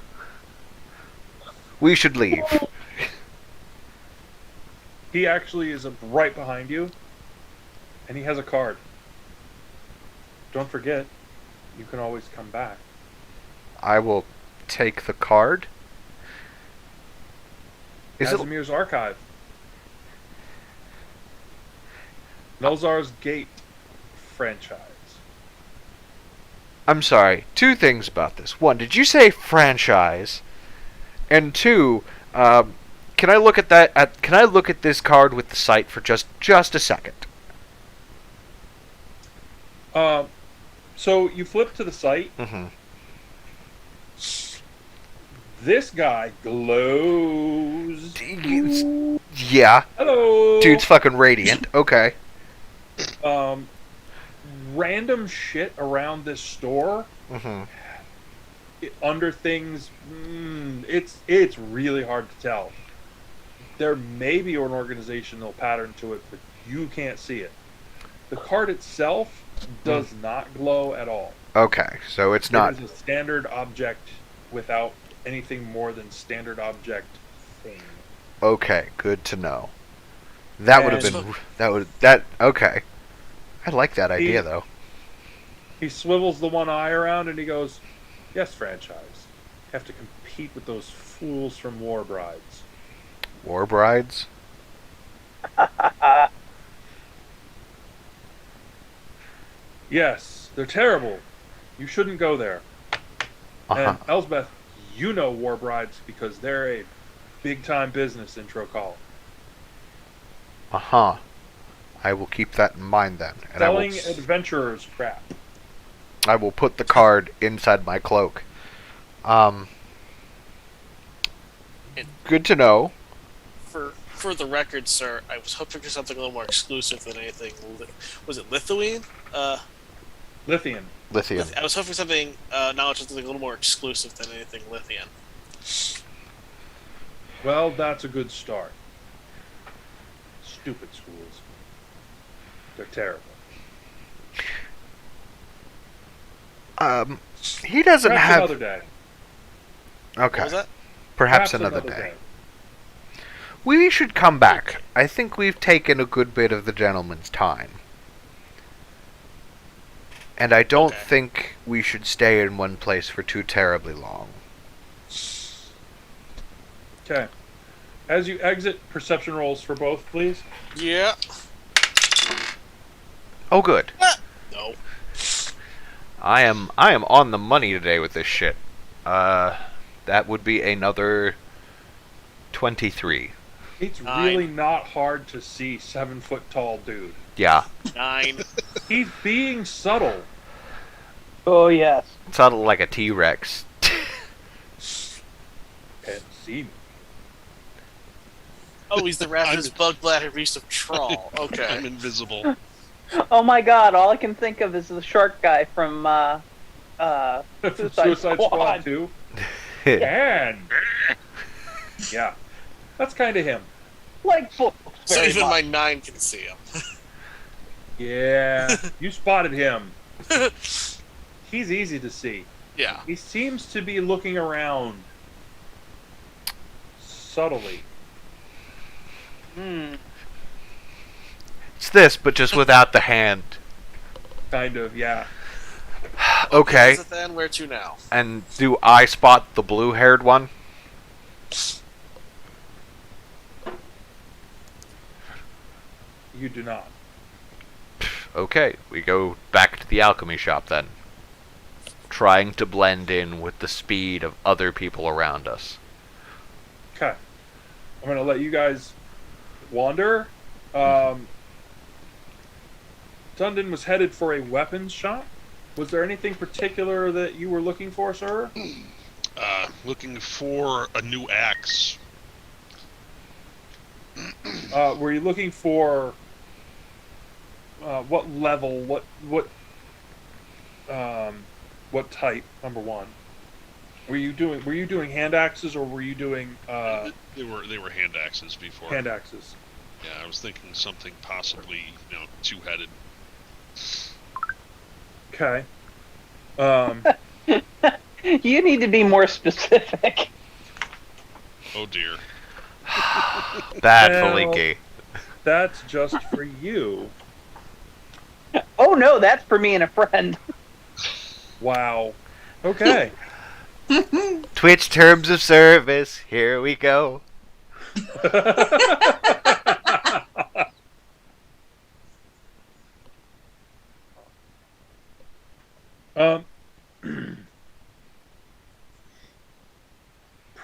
We should leave. He actually is right behind you, and he has a card. Don't forget, you can always come back. I will take the card. Is it... Casimir's Archive. Melzar's Gate franchise. I'm sorry. Two things about this. One, did you say franchise? And two, can I look at that? Can I look at this card with the sight for just a second? So you flip to the site. Mm-hmm. This guy glows. Yeah, Hello. dude's fucking radiant. Okay. Random shit around this store. Mm-hmm. Under things, it's really hard to tell. There may be an organizational pattern to it, but you can't see it. The card itself does not glow at all. Okay, so it's not. It is a standard object without anything more than standard object thing. Okay, good to know. That would have been okay. I like that idea though. He swivels the one eye around and he goes, "Yes, franchise. You have to compete with those fools from War Brides." War brides? Yes, they're terrible. You shouldn't go there. And Elsbeth, you know War Brides because they're a big-time business in Trocala. I will keep that in mind then. And Selling adventurers crap. I will put the card inside my cloak. Good to know. For the record, sir, I was hoping for something a little more exclusive than anything. Was it Lithuanian? Lithian. Lithium. I was hoping for something knowledge something a little more exclusive than anything Lithian. Well, that's a good start. Stupid schools. They're terrible. He doesn't Perhaps have another day. Okay. What was that? Perhaps another day. We should come back. I think we've taken a good bit of the gentleman's time. And I don't think we should stay in one place for too terribly long. Okay. As you exit, perception rolls for both, please. Yeah. Oh, good. No. I am on the money today with this shit. That would be another 23. It's really not hard to see 7-foot tall dude. Yeah. 9. He's being subtle. Oh, yes. Sounded like a T-Rex. Can't see me. Oh, he's the ravenous bug bladder beast of Trawl. Okay. I'm invisible. Oh my god, all I can think of is the shark guy from Suicide Squad 2. And yeah, that's kind of him. Like books. So very even much. my 9 can see him. Yeah, you spotted him. He's easy to see. Yeah. He seems to be looking around subtly. It's this, but just without the hand. Kind of, yeah. Okay. Is it then? Where to now? And do I spot the blue-haired one? You do not. Okay, we go back to the alchemy shop then. Trying to blend in with the speed of other people around us. Okay. I'm going to let you guys wander. Dundon was headed for a weapons shop. Was there anything particular that you were looking for, sir? Looking for a new axe. Were you looking for what level? What type? Number one. Were you doing hand axes or were you doing They were hand axes before. hand axes? Yeah, I was thinking something possibly, two-headed. Okay. You need to be more specific. Oh dear. Bad Well- Faliki. That's just for you. Oh no, that's for me and a friend. Wow. Okay. Twitch terms of service. Here we go.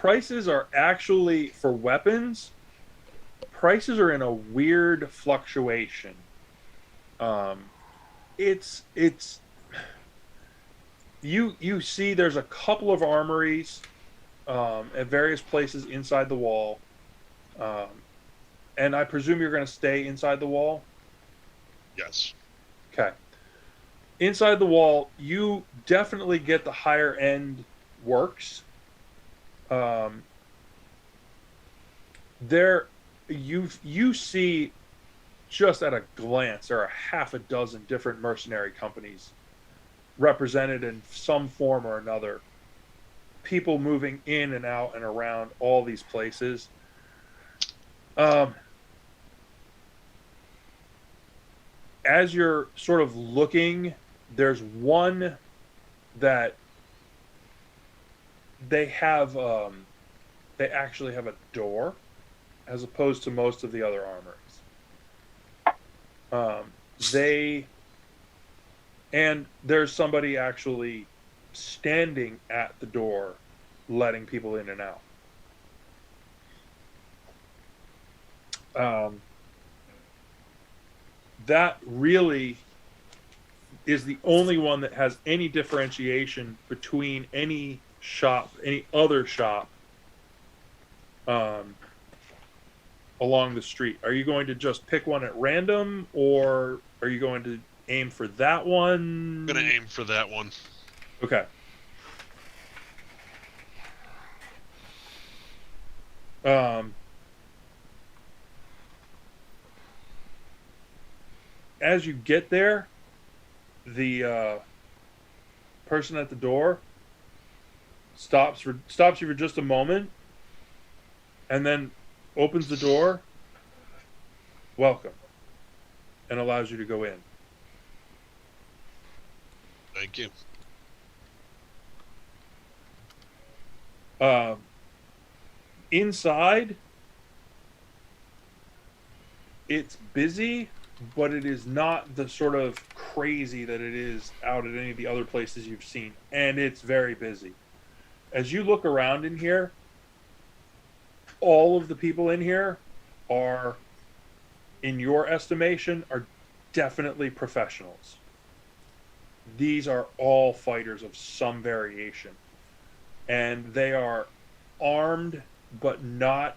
prices are actually, for weapons, prices are in a weird fluctuation. Um, it's you see there's a couple of armories at various places inside the wall, um, and I presume you're going to stay inside the wall. Yes. Okay. Inside the wall, you definitely get the higher end works. Um, there, you see just at a glance there are half a dozen different mercenary companies represented in some form or another. People moving in and out and around all these places. Um, as you're sort of looking, there's one that they have. They actually have a door, as opposed to most of the other armories. They and there's somebody actually standing at the door, letting people in and out. Um, that really is the only one that has any differentiation between any shop, any other shop, um, along the street. Are you going to just pick one at random, or are you going to aim for that one? I'm gonna aim for that one. Okay. Um, as you get there, the person at the door stops you for just a moment, and then opens the door. Welcome, and allows you to go in. Thank you. Um, inside, it's busy, but it is not the sort of crazy that it is out at any of the other places you've seen, and it's very busy. As you look around in here, all of the people in here are, in your estimation, are definitely professionals. These are all fighters of some variation, and they are armed, but not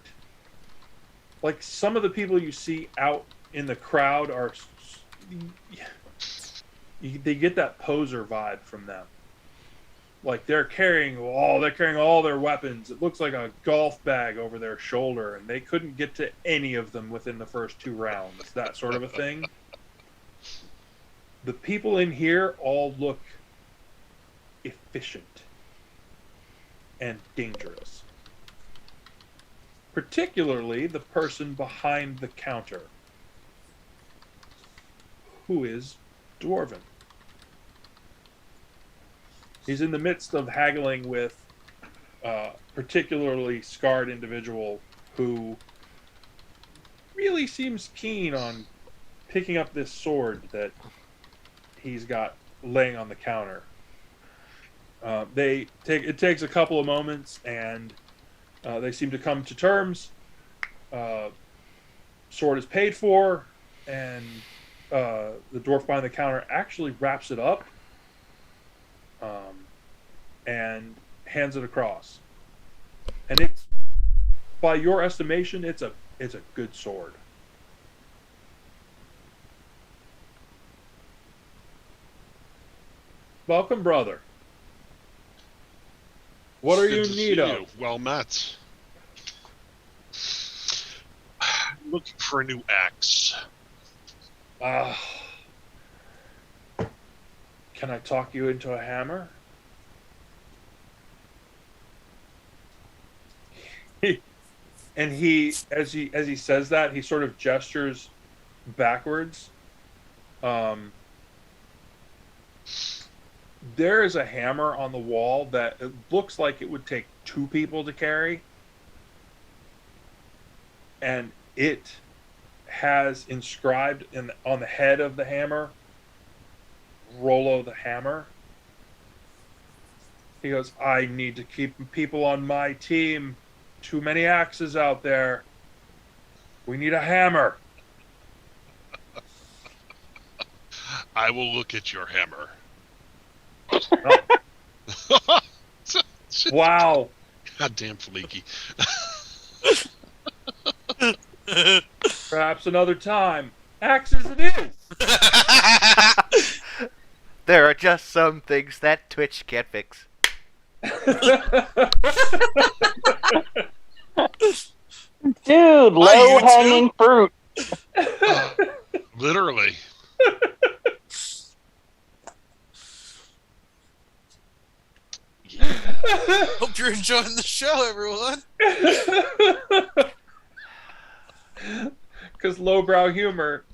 like some of the people you see out in the crowd are. They get that poser vibe from them. Like they're carrying all their weapons. It looks like a golf bag over their shoulder, and they couldn't get to any of them within the first 2 rounds. That sort of a thing. The people in here all look efficient and dangerous. Particularly the person behind the counter, who is Dwarven. He's in the midst of haggling with a particularly scarred individual who really seems keen on picking up this sword that he's got laying on the counter. It takes a couple of moments, and they seem to come to terms. Sword is paid for, and the dwarf behind the counter actually wraps it up, and hands it across. And it's, by your estimation, it's a good sword. Welcome, brother. What are Good you in to need see of? you. Well met. Looking for a new axe. Can I talk you into a hammer? And as he says that, he sort of gestures backwards. There is a hammer on the wall that it looks like it would take 2 people to carry, and it has inscribed on the head of the hammer, "Rollo the Hammer." He goes, I need to keep people on my team. Too many axes out there. We need a hammer. I will look at your hammer. Oh, wow. Goddamn fleeky. Perhaps another time. Axes it is. There are just some things that Twitch can't fix. Dude, low hanging fruit. Literally. Hope you're enjoying the show, everyone. Because lowbrow humor,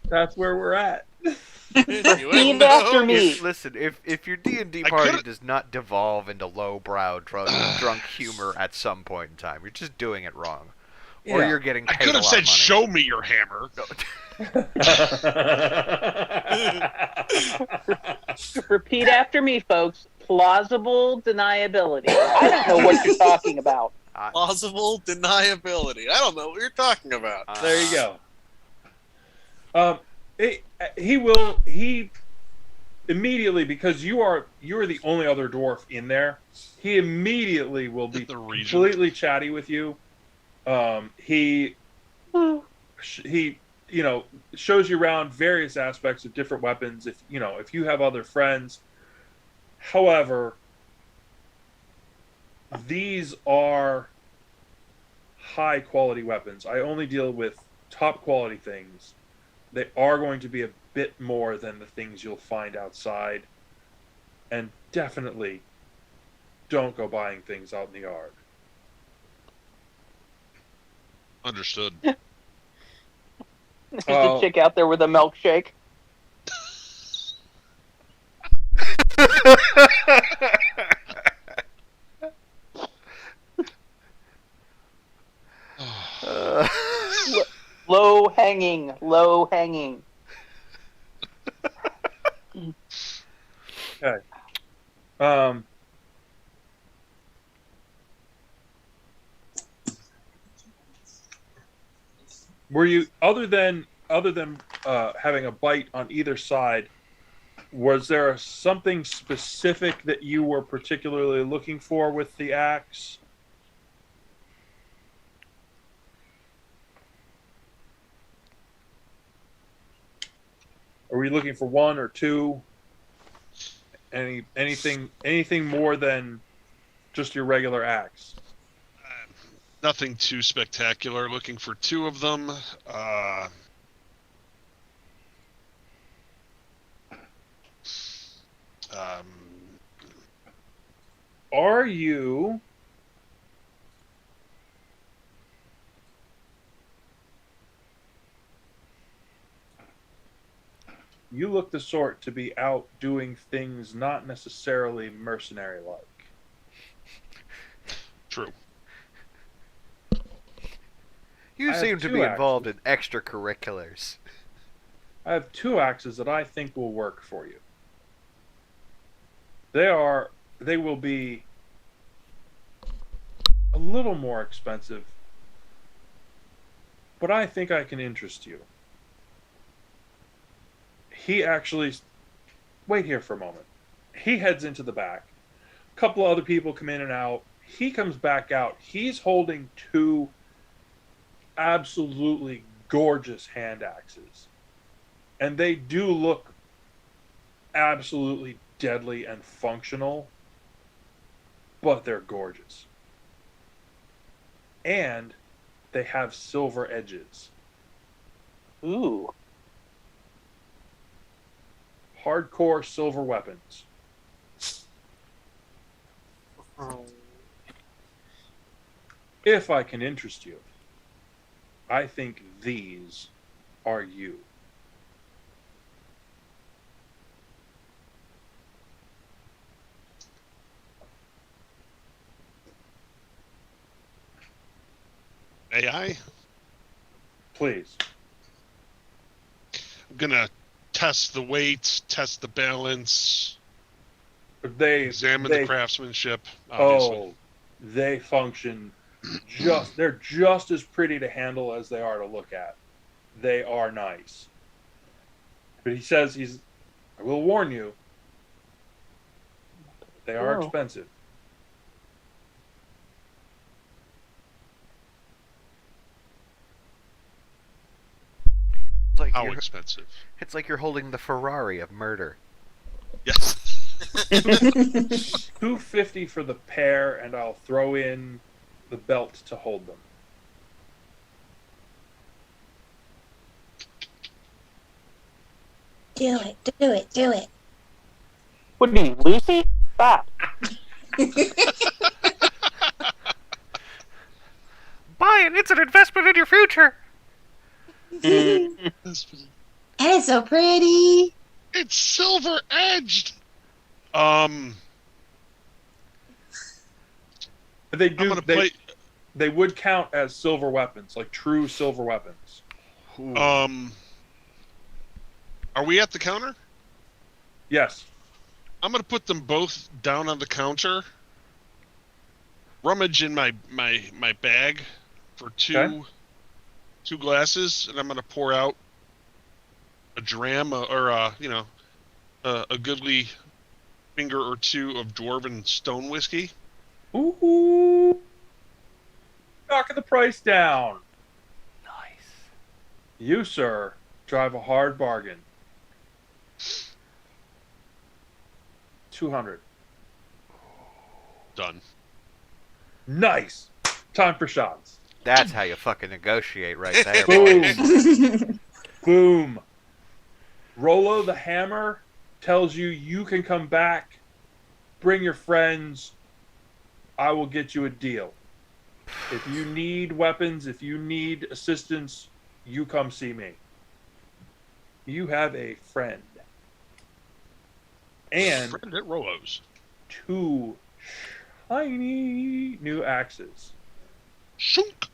that's where we're at. Repeat after me. Listen, if your D&D I party could've- does not devolve into lowbrow drunk humor at some point in time, you're just doing it wrong. Or Yeah. you're getting I paid could a have lot said, of money. "Show me your hammer." Repeat after me, folks. Plausible deniability. I don't know what you're talking about. Plausible deniability. I don't know what you're talking about. There you go. He immediately, because you're the only other dwarf in there, he immediately will be The region. completely chatty with you. He shows you around various aspects of different weapons. If you have other friends. However, these are high quality weapons. I only deal with top quality things. They are going to be a bit more than the things you'll find outside. And definitely don't go buying things out in the yard. Understood. There's a chick out there with a milkshake. Low hanging. Okay. Were you other than having a bite on either side? Was there something specific that you were particularly looking for with the axe? Are we looking for one or two? Anything more than just your regular axe? Nothing too spectacular. Looking for two of them. Are you look the sort to be out doing things not necessarily mercenary like. True. You I have seem to two be involved axes. in extracurriculars. I have two axes that I think will work for you. They will be a little more expensive, but I think I can interest you. He actually, wait here for a moment. He heads into the back. A couple of other people come in and out. He comes back out. He's holding two absolutely gorgeous hand axes. And they do look absolutely deadly and functional, but they're gorgeous. And they have silver edges. Ooh. Hardcore silver weapons. If I can interest you, I think these are you. AI. Please. I'm gonna test the weight, test the balance. They Examine they the craftsmanship, obviously. they function they're just as pretty to handle as they are to look at. They are nice. But he says I will warn you, they are Oh. expensive. It's like How you're, expensive? it's like you're holding the Ferrari of murder. Yes. $250 for the pair, and I'll throw in the belt to hold them. Do it, do it, do it. What do you mean, Lucy? Stop. Buy it! It's an investment in your future! Mm. And it's so pretty. It's silver edged. They I'm do. gonna play. They would count as silver weapons, like true silver weapons. Are we at the counter? Yes. I'm gonna put them both down on the counter. Rummage in my bag for two glasses, and I'm gonna pour out a dram or a goodly finger or two of dwarven stone whiskey. Ooh. Knocking the price down. Nice. You, sir, drive a hard bargain. 200. Done. Nice. Time for shots. That's how you fucking negotiate right there, boys. Boom. Boom. Rolo the Hammer tells you can come back, bring your friends, I will get you a deal. If you need weapons, if you need assistance, you come see me. You have a friend. And Friend at Rolo's. 2 shiny new axes. Shunk.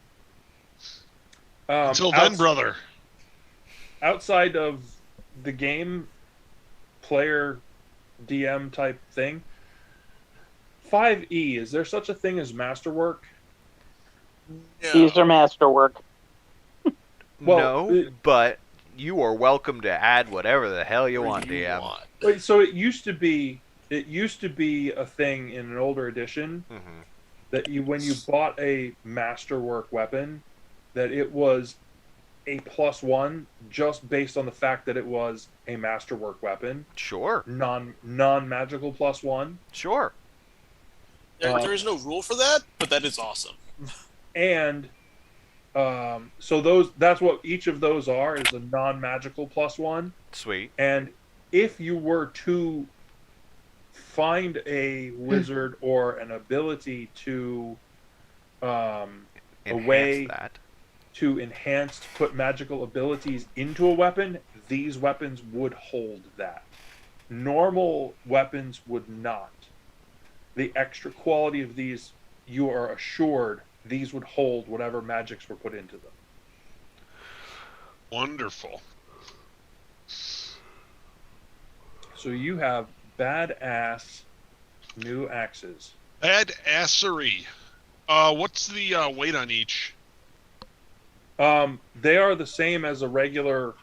Until then, brother. Outside of the game player DM type thing, 5e, is there such a thing as masterwork? These are masterwork. Well, No, but you are welcome to add whatever the hell you want, DM. Wait, so it used to be a thing in an older edition Mm-hmm. that when you bought a masterwork weapon, that it was a +1 just based on the fact that it was a masterwork weapon, Sure. non-magical +1. Sure. There is no rule for that, but that is awesome. And so that's what each of those are, is a non-magical +1. Sweet. And if you were to find a wizard or an ability to a way that. to put magical abilities into a weapon, these weapons would hold that. Normal weapons would not. The extra quality of these, you are assured these would hold whatever magics were put into them. Wonderful. So you have badass new axes. Badassery. What's the weight on each? They are the same as a regular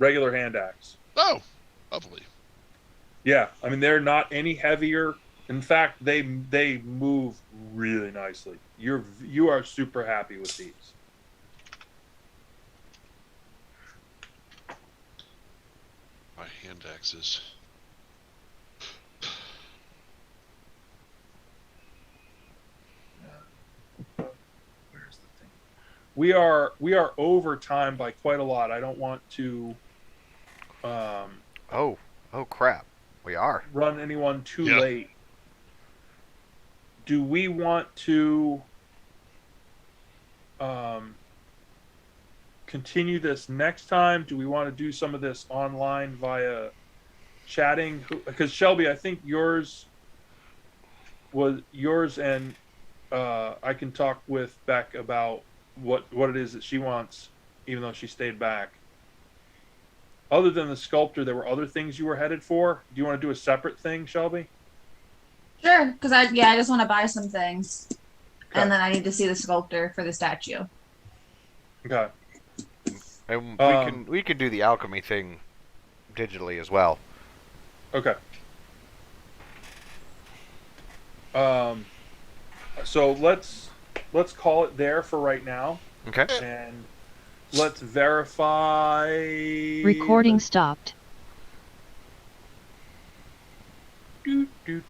hand axe. Oh, lovely. Yeah, I mean they're not any heavier. In fact, they move really nicely. You are super happy with these. My hand axes. Where's the thing? We are over time by quite a lot. I don't want to Oh crap. We are. run anyone too Yeah. late. Do we want to continue this next time? Do we want to do some of this online via chatting? Because Shelby, I think yours, and I can talk with Beck about what it is that she wants, even though she stayed back. Other than the sculptor, there were other things you were headed for. Do you want to do a separate thing, Shelby? Sure, because I just want to buy some things, Okay. and then I need to see the sculptor for the statue. Okay. And Um, we can do the alchemy thing digitally as well. Okay. So let's call it there for right now, Okay. and let's verify. Recording stopped.